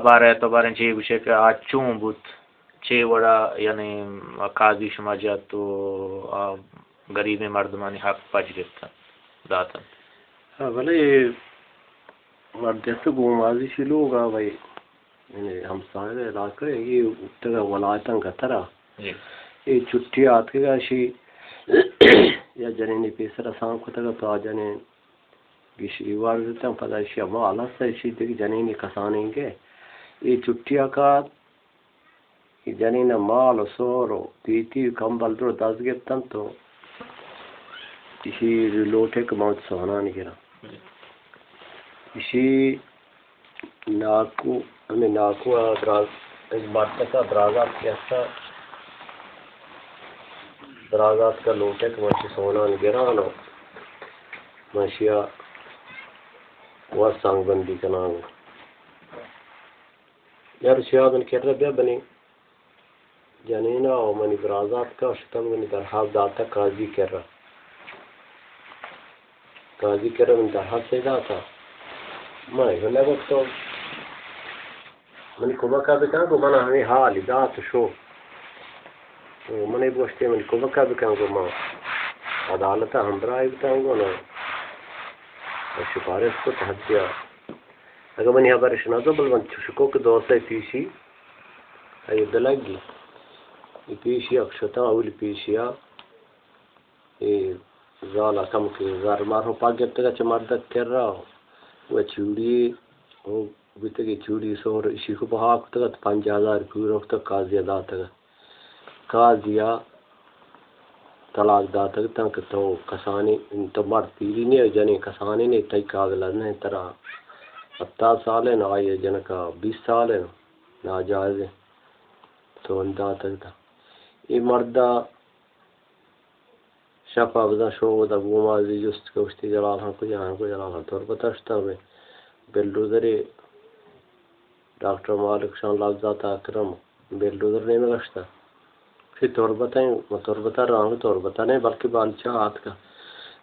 Speaker 1: بارے تو بارن چی گوشے کہ آج چون بود چی وڑا یعنی قاضی شما جتو غریب مردمانی حق پچ گرتا داتا
Speaker 2: بھلے جیسے گومازی شلو گا بھائی یعنی ہم سارے علاقہ یہ اتگا ولایتاں کا طرح یہ چھٹی آتے گا شی یا جنینی پیسر آسان کو تگا تو جنین گیشی واردتا پدا شی اما اللہ سے شی دیکھ جنینی کسانیں گے یہ چھٹی آکات یہ جنین مال و سور و پیتی کمبل در دست گرتن تو اسی لوٹے کا موت سونا نہیں گرا اسی ناکو ہمیں ناکو دراز ایک بات کا درازات کیسا درازات کا لوٹے کا مچھی سونا نہیں گرا نو مچھیا وہ سانگ بندی کا نام یار شیادن کر رہا بیا بنی جانینا او منی درازات کا شتم منی درحاف داتا قاضی کر رہا قاضی کر رہا من درحاف سے داتا میں گلے وقت تو منی کبکا بکان کو منا ہمیں حالی دات شو منی بوشتے منی کبکا بکان کو ماں عدالتا ہمرائی بتاؤں گا نا شپارس کو تحدیا اگر منی حبارش نازو بل من شکو کے دوستے پیشی ای دلگی ای پیشی اکشتا اولی پیشیا ای زالا کم کے زار مارو پاک گرتا گا چا مردک کر رہا وہ چوڑی وہ بیتے گی چوڑی سور اسی کو بہا کتا گا 5000 پور وقت قاضی داتا گا قاضیا طلاق داتا گا تنک تو کسانی تو مرد پیری نہیں ہے جنی کسانی نہیں تائی کاغلہ نہیں ترہ 70 سال ہے نا آئیے جن کا 20 سال ہے نا جائز ہے تو داتا گا یہ مردہ شفا بدا شو بدا گومازی جست کے اشتی جلال ہاں کو جلال ہاں طور بتاشتا ہوئے بیلڈوزری ڈاکٹر مالک شان لفظات اکرم بیلڈوزر نہیں مگشتا پھر طور بتائیں میں طور بتا رہا ہوں طور بتا نہیں بلکہ بالچہ ہاتھ کا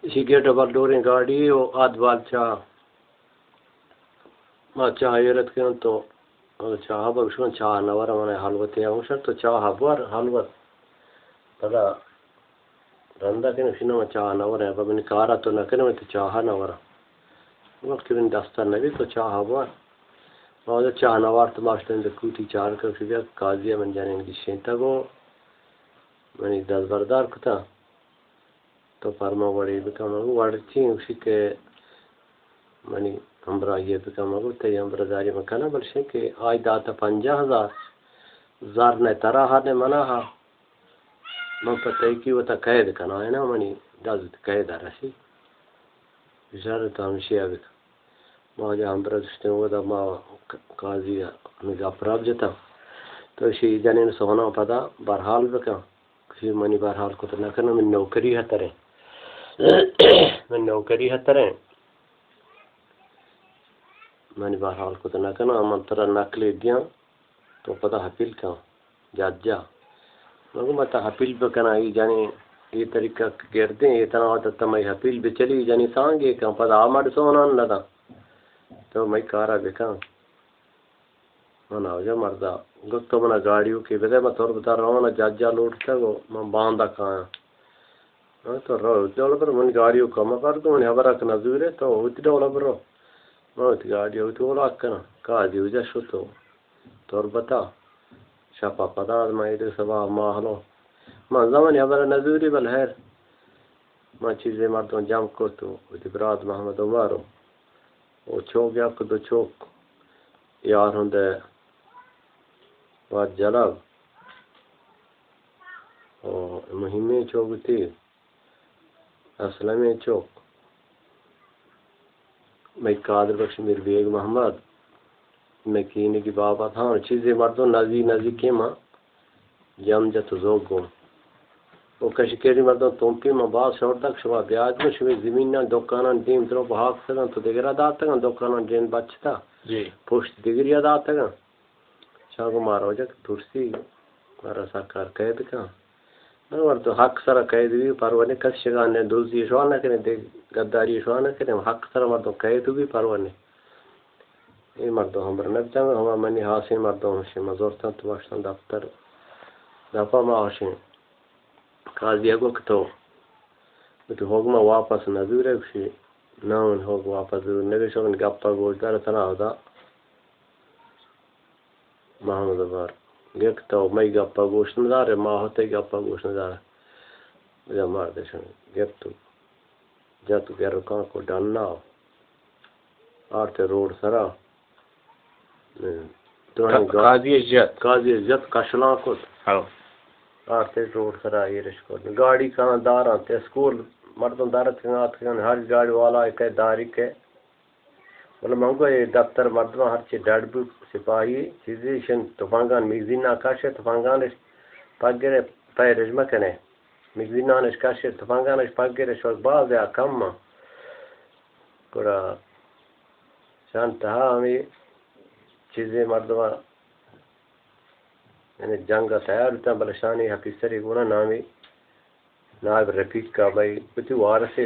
Speaker 2: اسی گیٹ ابر ڈوریں گاڑی و آدھ بالچہ ما چاہ ایرت کے تو چاہ بشکن چاہ نورا مانے حلوت یا مشر تو چاہ بور حلوت پدا رندہ کے نشینہ میں چاہ نورا ہے بابا نکارا تو نکنے میں تو چاہ نورا وقت من دستر نبی تو چاہ بور ماذا چاہ نوار تو ماشتہ اندر کوٹی چار کر فیبیا قاضیہ من جانے انگی شینتا گو منی دست بردار کتا تو فرما وڑی بکا مگو وڑتی اسی کے منی ہمراہ یہ بکا مگو تی ہمراہ داری مکانا بلشن کہ آئی داتا 50,000 زار نے تراہا نے مناہا من پتہ کی وہ تا قید کنا ہے نا منی دازت قید رسی اشارتا ہمشیہ بکا ما جا ہمراہ دشتے ہوا دا ما قاضی ہمیں اپراب جتا تو اسی جانین سونا پدا برحال بکا کسی منی برحال کو تو نکنا من نوکری ہتریں من نوکری ہتریں منی برحال کو تو نکنا من ترہ نکلی دیا تو پدا حپیل کا جا مگو متا حپیل بکنا ای جانی یہ طریقہ گردیں یہ تناو تا میں حپیل بچلی جانی سانگے کم پدا آمد سونان لدا تو میں کارا بکا منا جا مردا گفت تو منا گاڑیوں کی بدے میں طور بتا رہا ہوں نا جا لوٹتا گو میں باندھا کھایا تو رو چلو پر من گاڑیوں کم کر دوں من حبرہ کا نظور ہے تو ہوتی ڈولا برو میں ہوتی گاڑی ہوتی اولا کنا کہا دیو جا شو تو طور بتا شپا پدا میں ایدر سبا ماہلو من زمانی حبرہ نظوری بالحیر میں چیزیں مردوں جام کو تو ہوتی براد محمد عمارو وہ چوک یا کدو چوک یار ہوں دے بات جلاب اور مہمیں چوک تھی اسلامی چوک میں قادر بخش میر بیگ محمد میں کینے کی بابا تھا اور چیزیں مردوں نزی کے ماں جم جت زوگ گو وہ کشکیری مردوں تومپی ماں بعض شور تک شما بیاج میں شوی زمینہ دکانان دیم درو بحاق سکن تو دیگر آدھاتا گا دکانان جین بچتا پوشت دیگر یاد آتا گا شاگو مارا ہو جا کہ ترسی مارا ساکار قید کا نور تو حق سرا قید بھی پروانے کس شگانے دوزی شوال نہ کریں گداری شوال نہ کریں حق سرا مردوں قید بھی پروانے یہ مردوں ہمارا نبتا گا ہمارا منی حاصل مردوں ہمشی مزورتاں تو باشتاں دفتر دفا ما ہوشیں قاضی اگو کتو تو ہوگما واپس نظور ہے کشی ناون ہوگ واپس نگے شوگن گپا گوشدار تنا ہودا محمد عبار گکتو مئی گپا گوشت ندار ہے ماں ہوتے گپا گوشت ندار ہے جا مار دیشن گکتو جا تو گیرو کان کو ڈاننا آرتے روڈ سرا قاضی عزت کشلان کو آرتے روڈ سرا یہ رشکو گاڑی کان دار آتے اسکول مردم دارت کن ہر گاڑی والا ایک داری کے مطلب منگو یہ دفتر مردم ہر چی ڈیڈ بو سپاہی چیزی شن تفانگان میگزین آکاش تفانگان پاگیر پای رجمہ کنے میگزین آنش کاش تفانگان پاگیر شوق باز یا کم کورا شان تہا ہمیں چیزیں مردم یعنی جنگ تیار ہوتا بل شانی حقیقی گونا نامی نائب رفیق کا بھائی کچھ وارث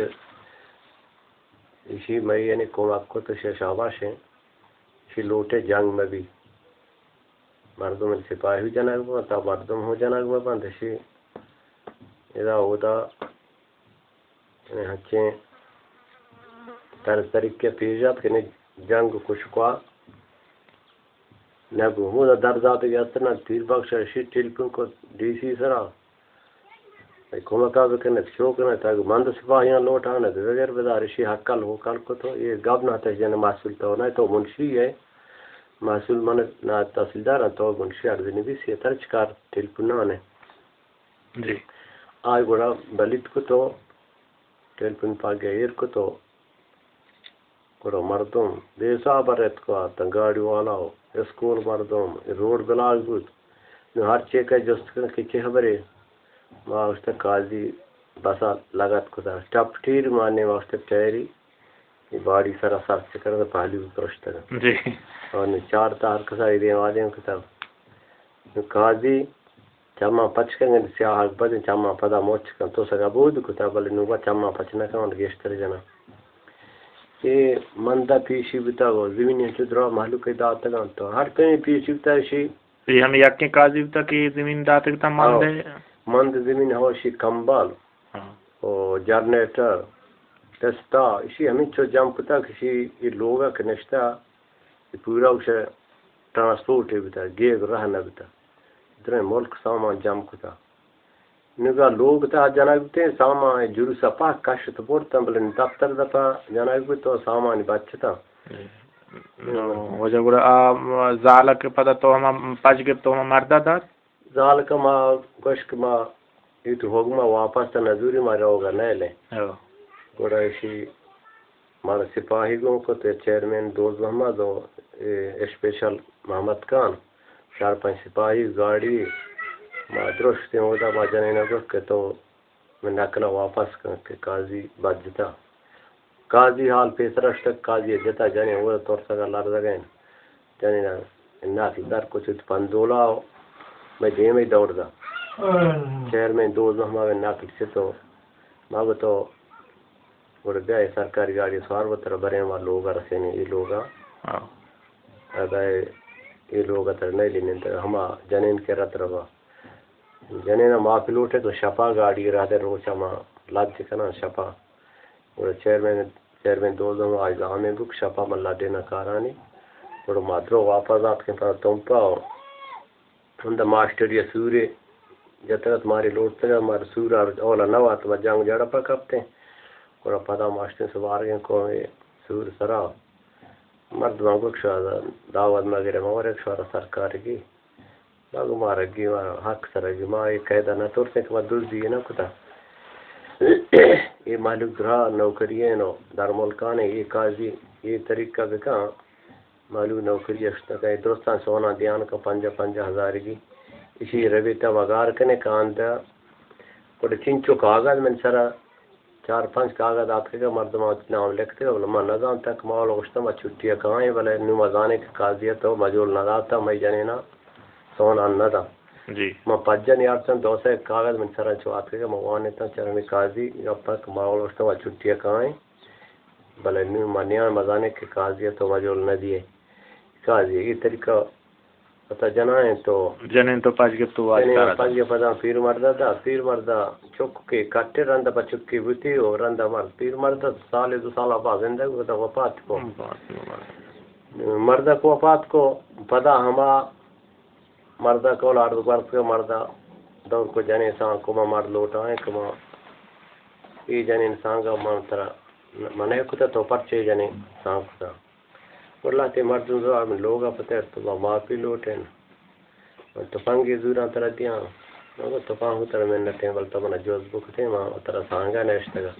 Speaker 2: اسی میں یعنی قوم آپ کو تو شاباش ہیں اسی لوٹے جنگ میں بھی مردم سپاہی بھی جنگ میں تا مردم ہو جنگ میں بند اسی ادا ہوتا یعنی ہچیں طریقے پیجات کہ جنگ کشکوا نگو ہوں درزات یاتنا تیر بخش اسی ٹیلپن کو ڈی سی سرا کومکا بکنے شوکنے تاکہ مند سپاہیاں لوٹ آنے وغیر بدار اسی حقل ہو کل کو تو یہ گابنا تا جن محصول تو نہیں تو منشی ہے محصول من نہ تحصیلدار تو منشی اردنی بھی سی تر چکار ٹیلپن آنے
Speaker 1: جی
Speaker 2: آج بڑا بلد کو تو ٹیلپن پا گئیر کو تو کرو مردم بے صاحب رہت کو تنگاڑی والا ہو اسکول مردم روڈ بلاگ بود ہر چیک ہے جست کچھ خبریں ماں اس تک قاضی بسا لگت کو تھا ٹپ ٹھیر ماننے واسطے ٹھہری یہ باڑی سرا سر چکر تو پہلی بھی پرشت
Speaker 1: جی
Speaker 2: اور چار تار کسا دے والے کو تھا قاضی چما پچ کر سیاہ بد چما پدا موچ کر تو سگا بود کو تھا بلے نوبا چما پچنا کا گیشتر جنا یہ مندہ پیشی بتا وہ زمین چدرا محلوق دات تگا تو ہر کہیں پیشی بتا شی
Speaker 1: یہ ہم یقین قاضی بتا کہ زمین دات تا مند ہے
Speaker 2: مند زمین ہوشی کمبال اور جنریٹر ٹستا اسی ہمیں چو جم پتا کسی یہ لوگا کنشتا پورا اسے ٹرانسپورٹ ہے بتا گیگ رہنا بتا ادھر ملک سامان جم کتا نگا لوگ تا جنابتے سامان جلوسا پاک کاشت پورتا بلن دفتر دفا جناب تو سامان بچتا
Speaker 1: وجہ گڑا زالک پتا تو ہم پاچ گپ تو ہم مردہ دار
Speaker 2: زال کا ما گوشک ما یہ تو ہوگما واپس تا نظوری ما رہوگا نہیں لیں گوڑا اسی مارا سپاہی گوں کو تو چیئرمین دوز محمد و اسپیشل محمد خان 4-5 سپاہی گاڑی ما درشتی ہوتا ما جنین گوش کے تو میں نکلا واپس کر کے قاضی بجتا قاضی حال پیسرش تک قاضی جتا جنین ہوتا طور سگا لرزا گئن جنین ناکی در کچھ پندولا میں دے میں دوڑ دا چیئرمین دوز محمد ناکی سے تو ماں تو اور گئے سرکاری گاڑی سوار بطر برے وہاں لوگا رسینے یہ لوگا گئے یہ لوگا تر نہیں لینے تر ہما جنین کے رت رہا جنین ماں پلوٹے تو شپا گاڑی رہا دے روچا ماں لاد چکنا شپا اور چیئرمین دوزوں میں آج آمین بک شپا ملا دینا کارانی اور مادرو واپس آپ کے پاس تمپا اندہ ماسٹر یا سورے جب تک تمہاری لوٹتے ہیں ہمارے سورا اولا نوا تو جنگ جڑا پر کپتے ہیں اور پتا ماسٹر سے بار گئے کو سور سرا مرد مانگو شاہ دعوت مغیرہ مور ایک شوارا سرکار کی باگو مارا گی مارا حق سرا گی ماں ایک قیدہ نہ توڑتے کہ دوز دیئے نا کتا یہ معلوم درہا نوکریے نو در ملکانے یہ قاضی یہ طریقہ بکا معلوم نوکری اشتا کہ درستان سونا دیان کا 5,000 کی اسی رویتا وگار کنے کاندہ اور چنچو کاغذ من سرا 4-5 کاغذ آپ کے مردمان نام لکھتے ہیں میں نظام تک ماحول گوشتا میں چھٹیاں کھائیں بلے نو مزانے کی قاضیت ہو مجول نظام تھا میں جنینا سونا ندا
Speaker 1: جی
Speaker 2: میں 5 یارتن 200 کاغذ من سرا چوات کے موانے تا چرمی قاضی جب تک ماحول گوشتا میں چھٹیاں کھائیں بلے نو منیان مزانے کی قاضیت ہو مجول ندیے قاضی یہ طریقہ پتہ جنائیں تو
Speaker 1: جنین تو پاچ گپ تو
Speaker 2: پاچ گپ پتا پیر مردہ دا پیر مردہ چک کے کٹے رندہ پا چکی بوتی ہو رندہ مرد پیر مردہ سال 2 سال آبا زندگی ہوتا وفات کو مردہ کو وفات کو پدا ہما مردہ کو لارد برد کے مردہ دور کو جن انسان کو ما مرد لوٹا ہے کہ ما یہ جن انسان کا من ترہ منہ کتا تو پرچے جن انسان کتا اللہ تے مردوں زوار میں لوگا پتر تو ماں پی لوٹیں تو پنگی زوران ترہ دیاں تو پانگو ترہ میں نٹیں بلتا منا جوز بکتے ماں ترہ سانگا نیشتگا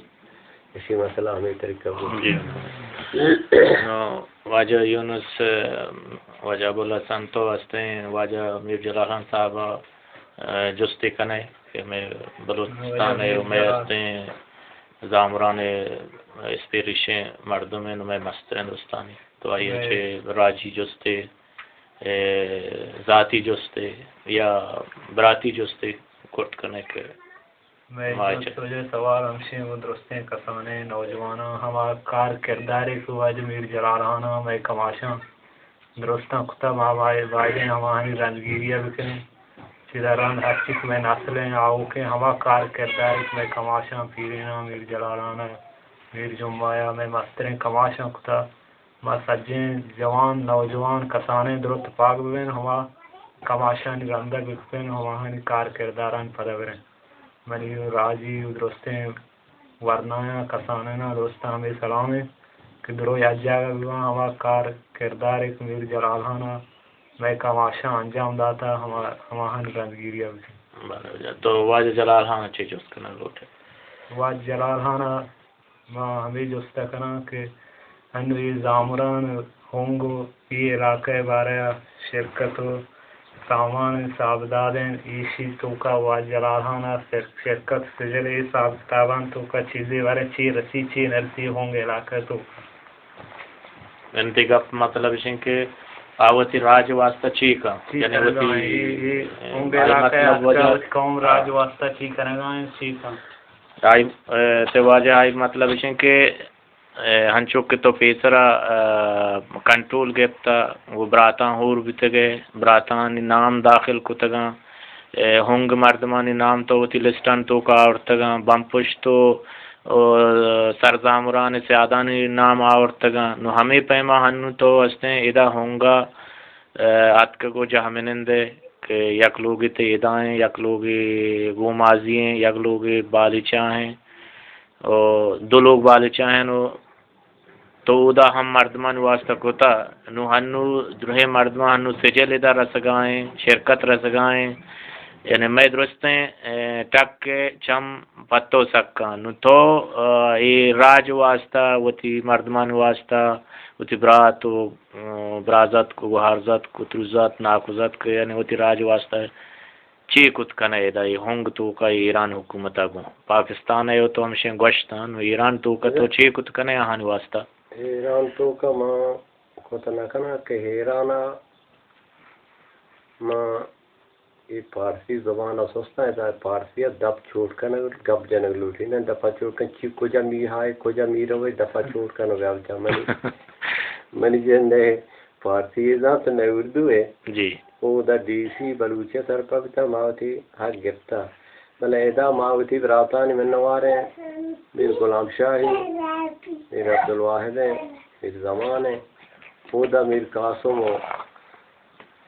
Speaker 2: اسی مسئلہ ہمیں طریقہ
Speaker 1: جی واجہ یونس واجہ ابوالحسن تو ہستے ہیں واجہ میر جلال خان صاحب جستی کنے کہ میں بلوچستان ہے میں ہستے ہیں زامران اسپیریشیں مردم ہیں میں مستر ہندوستانی تو آئیے چھے راجی جستے ذاتی جستے یا براتی جستے کٹ کنے کے
Speaker 4: میں جو سوال ہمشی درستیں کسانے نوجوانہ ہمارا کار کرداری کو آج میر جلالانہ میں کماشاں درستاں کتب ہمارے بھائی ہماری رنگیریہ بکنے سیدھا رنگ حقیق میں نسلیں آؤ کے ہما کار کرداری میں کماشاں پیرینا میر جلالانہ میر جمعہ میں مستریں کماشاں کتا ما سجیں جوان نوجوان کسانے درست پاک بین ہما کماشاں نگندہ بکن ہمانی کار کرداران پدوریں منی راجی درستیں ورنایا کسانینا دوستا ہمیں سلام ہے کہ درو یجاگا بیوان ہما کار کردار ایک میر جلالانہ میں کماشاں انجام داتا ہماہن گندگیری اب
Speaker 1: تو واجہ جلال خان اچھے جست کرنا لوٹے
Speaker 4: واجہ جلال خان ہمیں جستا کرنا کہ انوی زامران ہونگو یہ علاقہ بارے شرکت و سامان سابدادیں ایشی تو کا واجہ جلال خان شرکت سجل ای صاحب کتابان تو کا چیزیں بارے چی رسی چی نرسی ہوں گے علاقہ تو
Speaker 1: انتی گفت مطلب ہے کہ آوتی راج واسطہ چی کا یعنی
Speaker 4: ہوتی ہوں گے علاقہ قوم راج واسطہ چی کرنے گا چی کا
Speaker 1: آئی تے واجہ آئی مطلب ہے کہ ہنچو کے تو پیسرا کنٹرول گیپتا وہ براتاں ہور بیتے گئے براتان نام داخل کتگاں ہنگ مردمانی نام تو ہوتی لسٹان تو کا آورتگاں بمپش تو سرزامران سیادانی نام آورتگاں نو ہمیں پیما ہنو تو ہستے ادا ہونگا آتکا کو جہمنندے کہ یک لوگی تے ادائیں یک لوگی گومازی ہیں یک لوگی بالچاں ہیں اور دو لوگ بالچاں ہیں نو تو ادا ہم مردمان واسطہ کوتا نو ہنو درہ مردمان ہنو سجل ادا رسگائیں شرکت رسگائیں یعنی میں درستیں ٹک کے چم پتو سکا نو تو یہ راج واسطہ وتی مردمان واسطہ وتی برات و برازت کو گہارزت کو ترزت ناکوزت کو یعنی وتی راج واسطہ چی کت کنے دا یہ ہنگ تو کا ایران حکومت آگو پاکستان ہے تو ہمشیں گوشتان ایران تو کا تو چی کت کنے آہان واسطہ
Speaker 2: ایران تو کا ماں کوتا نہ کنا کہ ایرانا ماں یہ پارسی زبان سوچتا ہے پارسی دب چھوٹ کر گپ جنگ لوٹی نا دفعہ چھوٹ کر چی کجا می ہائے کجا می روے دفعہ چھوٹ کر گیا جا منی جن پارسی ذات نہ اردو ہے
Speaker 1: جی
Speaker 2: او دا ڈی سی بلوچے سر پر تا ماوتی حق گفتا بلے ادا ماوتی براتانی من نوارے میر غلام شاہی میر عبدالواحد ہے میر زمان ہے او دا میر قاسم ہو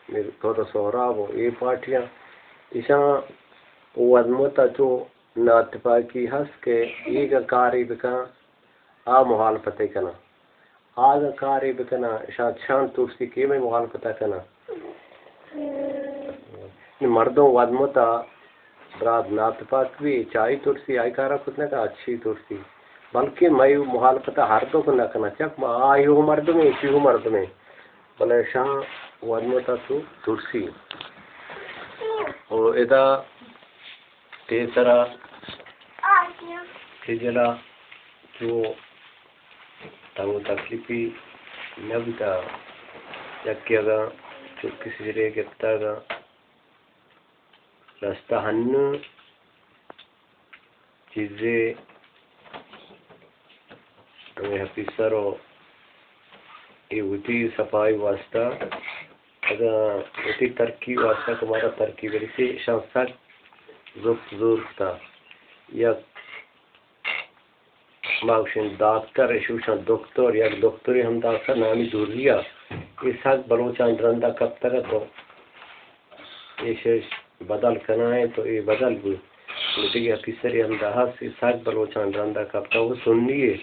Speaker 2: میر توتا سہراب ہو یہ پارٹیاں ایشاں ودمتا تو ناتفاقی ہس کے ایگا کاری بکا آ محالفتے کنا آگا کاری بکنا ایشاں چھان ترسی کی میں محالفتا کنا مردوں ودمتا براد ناتفاق بھی چاہی ترسی آئی کارا کتنے کا اچھی ترسی بلکہ میں محالفتا ہر دو کو نہ کنا چک آئی ہو مرد میں اسی ہو مرد میں بلے شاہ ودمتا تو ترسی اور ادا تیسرا تیجلا جو تنگو تکلیفی نبتا یکی اگا جو کسی رے گفتا گا رستہ ہن چیزیں ہمیں حفیظر ہو یہ ہوتی صفائی واسطہ اگر ہوتی ترقی واسطہ تمہارا ترقی بریسی شانسک زفت زور تھا یا ماوشن ڈاکٹر اشوشن دکتر یا دکتری ہم داکتر نامی دور لیا یہ سک بلوچان رندہ کب تک تو یہ شیش بدل کنائیں تو یہ بدل بھی لیکن یہ حفیظری ہم داہا سے سک بلوچان رندہ کب تک وہ سننی ہے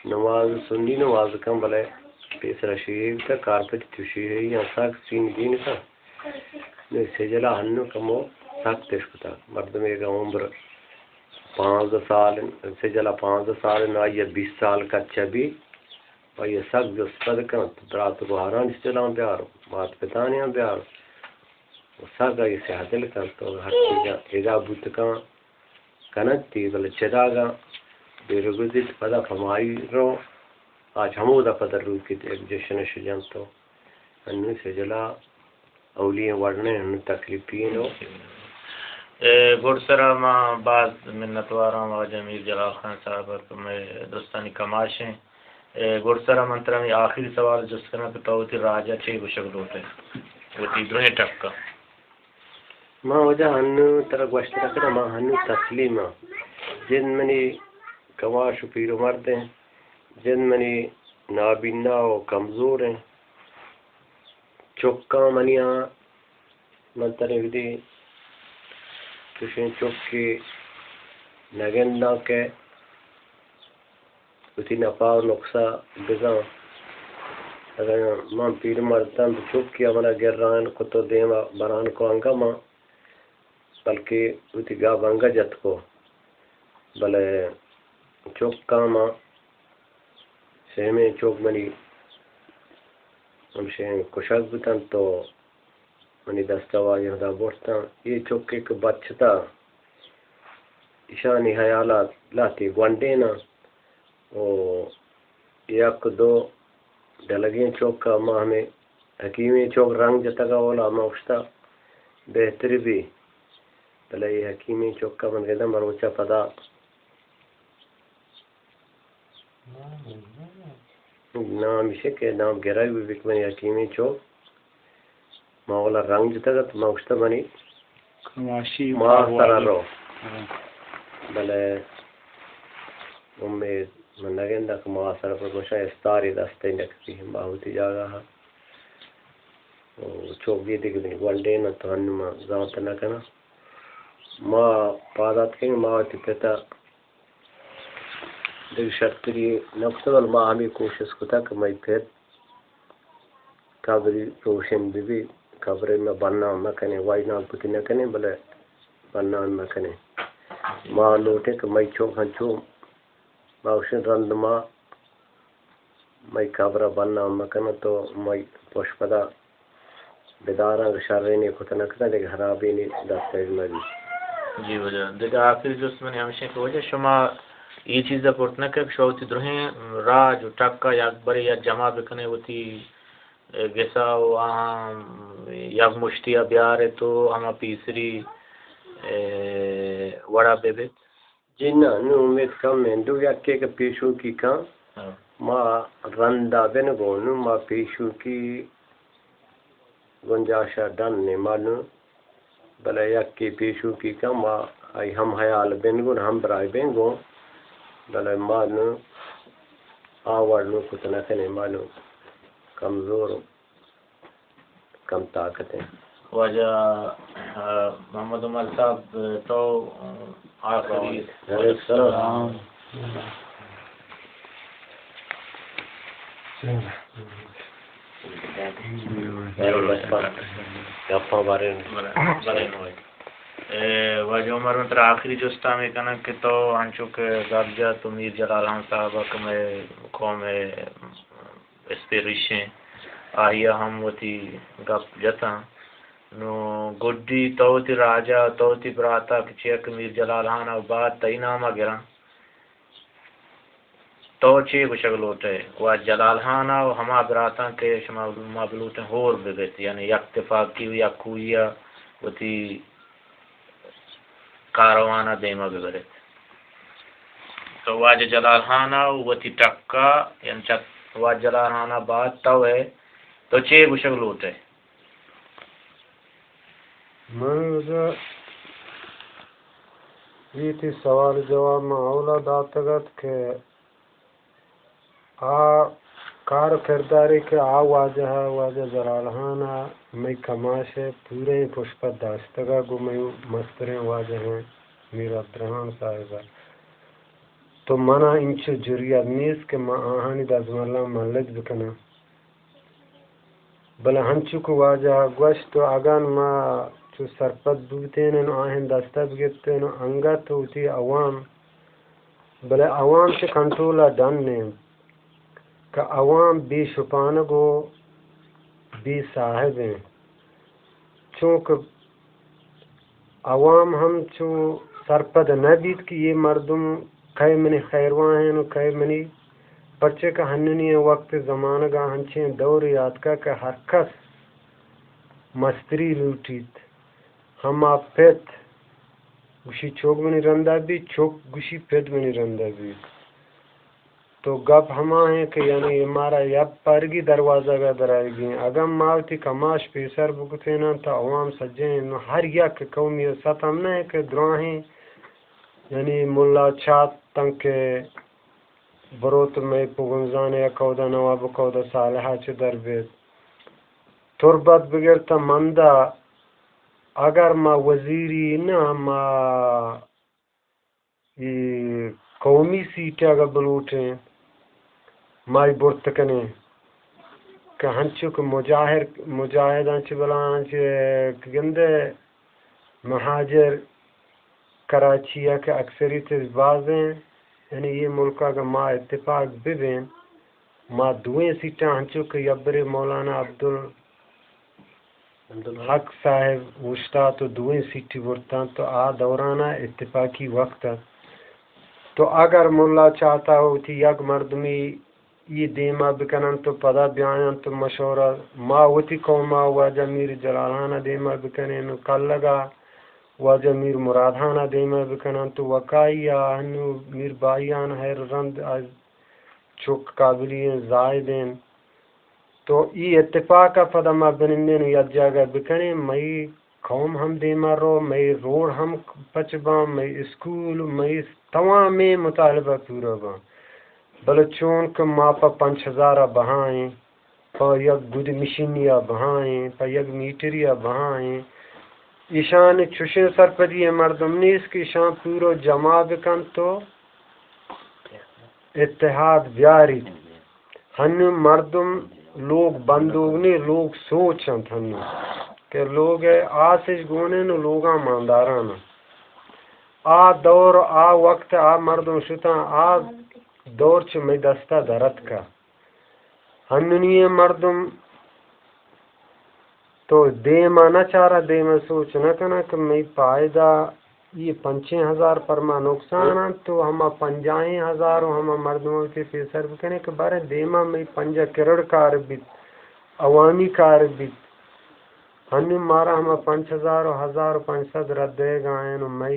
Speaker 2: نماز سننی نماز کم بلے پیسرا شیئر کا کارپٹ تشیئر ہے یا ساک سین دین کا سجلا ہنو کمو ساک تشکتا مردم ایک عمر 15 سال سے جلا 15 سال نہ یہ 20 سال کا چبی اور یہ سب جو سپد کا رات کو حران استلام بیار بات پتانیاں بیار ساگا یہ سے حدل کر تو ہر چیزا ایگا بوت کا کنتی بل چداگا بیرگزیت پدا فمائی رو آج ہمو دا پدر رو کی ایک جشن شجن تو انہوں سے جلا اولیاں وڑنے انہوں تکلیفین ہو
Speaker 1: گڑسرا ماں بعض منتوارا واجہ میر جلال خان صاحب میں دوستانی کماش ہیں گڑسرا منترا میں آخری سوال جس کا نا تو راجہ چھے بشک لوٹے وہ تیدرہیں ٹک کا
Speaker 2: ماں وجہ ہنو ترہ گوشت رکھنا ماں ہنو تسلیمہ جن منی کماش و پیر و مرد ہیں جن منی نابینا و کمزور ہیں چکا منیاں منترے بھی دی کشن چکی نگندہ کے اسی نفاو نقصہ بزاں اگر ماں پیر مردان تو چکی امنا گر رہن کو تو دیما بران کو انگا ماں بلکہ اسی گا بنگا جت کو بلے چکا ماں سہمیں چوک منی ہم شہن کشک بتن تو منی دستاوا یہاں بوٹتا یہ چوکے کو بچتا ایشانی حیالات لاتی گوانڈے نا او یک دو ڈلگین چوک کا ماں ہمیں حکیمی چوک رنگ جتا گا اولا موشتا بہتری بھی بلے یہ حکیمی چوک کا من گیدہ مروچا پدا نام اسے کہ نام گرائی بھی بکمنی حکیمی چوک مولا رنگ جتا گا تو موشتا منی ماں سرا رو بلے امید من نگندہ کہ ماں سرا پر گوشا استاری دستے نکتی ہم باہوتی جاگا ہا چوک بھی دیکھ دیں گوانڈے نا تو ہنو ماں زانتا نکنا ماں پادات کہیں ماں تی پیتا دیکھ شرطری نفسول ماں ہمیں کوشش کتا کہ میں پھر قبری روشن بھی قبری میں بننا مکنے وائی نام پتی نکنے بلے بننا مکنے ماں لوٹے کہ میں چوک ہنچو باوشن رند ماں میں قبرہ بننا مکنے تو میں پوش پدا بیداراں شرینی کتا نکتا لیکن حرابینی دستیج مجی
Speaker 1: جی وجہ دیکھا آخری جو اس میں نے ہمشہ کی وجہ شما یہ چیزیں پورتنا کہ شوتی درہیں راج و ٹکا یا اکبر یا جمع بکنے ہوتی گیسا وہاں یک مشتیہ بیارے تو ہما پیسری وڑا بے بیت
Speaker 2: جنہ نو امید کم میں دو یکی کہ پیشو کی کام ما رندہ بنگو نو ما پیشو کی گنجاشا ڈن نے مانو بلے یکی پیشو کی کام ما آئی ہم حیال بنگو ہم برائی بنگو بلے مانو آوار نو کتنا کنے مانو کمزور کم طاقت ہے
Speaker 1: وجہ محمد عمر صاحب تو آخری
Speaker 2: السلام
Speaker 1: وجہ عمر منتر آخری جستا میں کہنا کہ تو ہنچو کہ گابجہ تو میر جلال خان صاحبہ کہ میں قوم اس پہ رشیں آہیا ہم وتی گپ جتا نو گڈی توتی راجہ توتی براتا کہ چیک میر جلال خان او بعد تئی نامہ گرا تو چی بشکل ہوتا ہے وہ جلال خان او ہما براتا کے شما مبلوط ہور بگت یعنی اتفاقی یا کویا وتی کاروانہ دیما بگرت تو واج جلال خان او وتی ٹکا یعنی چک واج جلال خان بعد تو ہے تو چی بشکل ہوتا ہے
Speaker 3: من یہ تھی سوال جواب میں اولا داتگت کہ کار کرداری کے واجہ جلالحانہ میں کماش ہے پورے پشپت داشتگا گو میں مستریں واجہ ہیں میر عبدالرحمن صاحبہ تو منع انچو جریت نیست کہ میں آہانی دازم اللہ ملد بکنا بلے ہنچو کو واجہ گوشت تو اگان ما چو سرپد بوتین آہن دستہ بگتین انگت ہوتی عوام بلے عوام سے کنٹرولہ ڈن نے کہ عوام بی شپانگو بی صاحب ہیں چونکہ عوام ہم چو سرپد نہ بیت کہ یہ مردم کئی منی خیرواں ہیں کئی منی پرچے کا ہننی وقت زمانہ گا ہنچیں دور یاد کا کہ ہر کس مستری لوٹیت ہم آپ پیت گوشی چوک منی رندہ بھی چوک گوشی پیت منی رندہ بھی تو گپ ہما ہیں کہ یعنی ہمارا یب پرگی دروازہ کا درائے گی اگر ماوتی کماش پیسر بکتے نا تو عوام سجیں ہر یک قومی ساتھ ہم نے کہ دراہیں یعنی ملا چات تنگ کے بروت میں پگنزان یا کودہ نواب کودہ صالحہ چھ در بیت تربت بگرتا مندہ اگر ما وزیری نا ما قومی سیٹیں اگر بلوٹیں مائی برتکنے کہ ہنچو کہ مجاہدان چھ بلان چھ گندے مہاجر کراچی ہے کہ اکثریت باز ہیں یعنی یہ ملکہ کا ما اتفاق ببین ما دوئیں سیٹیں ہنچو کہ یبر مولانا عبدالحق صاحب وشتا تو دوئیں سیٹی برتان تو آ دورانہ اتفاقی وقت تو اگر ملا چاہتا ہوتی یک مردمی یہ دیما بکنن تو پدا بیان تو مشورہ ما ہوتی قوما واجہ میر جلالانہ دیما بکنن کل لگا واجہ میر مرادانہ دیما بکنن تو وقائی آنو میر بائیان حیر رند چوک قابلین زائدین تو یہ اتفاق فدا ما بنندین یک جاگہ بکنے مئی قوم ہم دیما رو مئی روڈ ہم پچباں مئی اسکول مئی تمام مطالبہ پورا باں بلے چون کہ ما پا 5000 بہائیں پا یک گود مشینیا بہائیں پا یک میٹریا بہائیں ایشان چوشن سرپدی مردم نیس کہ ایشان پورو جمع بکن تو اتحاد بیاری ہن مردم لوگ بندوگ نہیں لوگ سوچن ہن کہ لوگ آسش گونے نو لوگاں ماندارانا آ دور آ وقت آ مردم شتا آ دور چھ میں دستہ درد کا ہننی مردم تو دیما نہ چارہ دیما سوچ نہ کنا کہ میں پائدہ یہ 5000 پرما نقصان تو ہما 50,000 ہما مردموں کے پیسر بکنے کہ بارے دیما میں 5 کروڑ کار بیت عوامی کار بیت ہنی مارا ہما 5,500 رد دے گائیں میں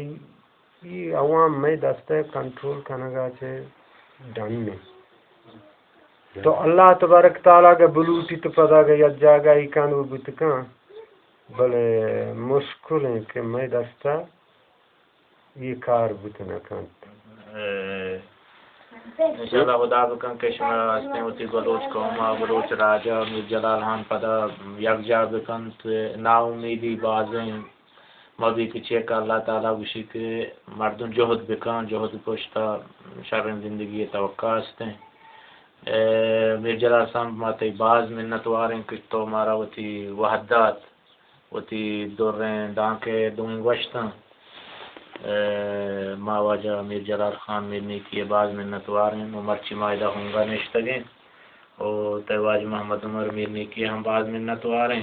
Speaker 3: یہ عوام میں دستے کنٹرول کنگا چھے ڈننے تو اللہ تبارک تعالیٰ کا بلوٹی تو پدا گیا جاگا ہی کان وہ بتکان بلے مشکل ہیں کہ میں دستا یہ کار بتنا کان
Speaker 1: انشاءاللہ خدا بکن کہ شما ہستے ہوتی بلوچ قوما بلوچ راجہ میر جلال ہم پدا یک جا بکن نا امیدی بازیں مودی کچھے کا اللہ تعالیٰ گوشی کے مردم جہد بکن جہد پشتا شرم زندگی توقع ہستے ہیں میر جلال صاحب ماتے باز منتواریں کہ تو مارا وتی وحدات وتی دوریں ڈانکے دونگ وشتاں ما واجہ میر جلال خان میرنی کی باز منتواریں مرچی مائدہ ہونگا نشتگیں اور تیواج محمد عمر میرنی کی ہم باز منتواریں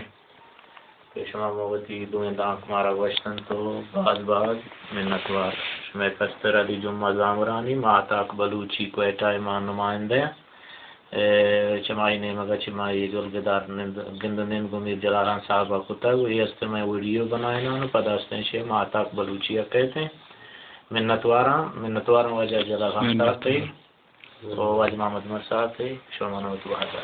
Speaker 1: کہ شما موتی دوئیں دانک مارا وشتن تو باز منتوار شما پستر علی جمعہ زامرانی ماتاک بلوچی کوئٹہ ایمان نمائندے چمائی نے مگا چمائی جلگدار گند نندگو میر جلالان صاحبہ کتا ہے یہ است میں ویڈیو بنائے نا پداستیں شے ماتاک بلوچیہ کہتے ہیں منتوارا وجہ جلالان صاحب تھی واج محمد عمر صاحب تھی شومانوت وحدہ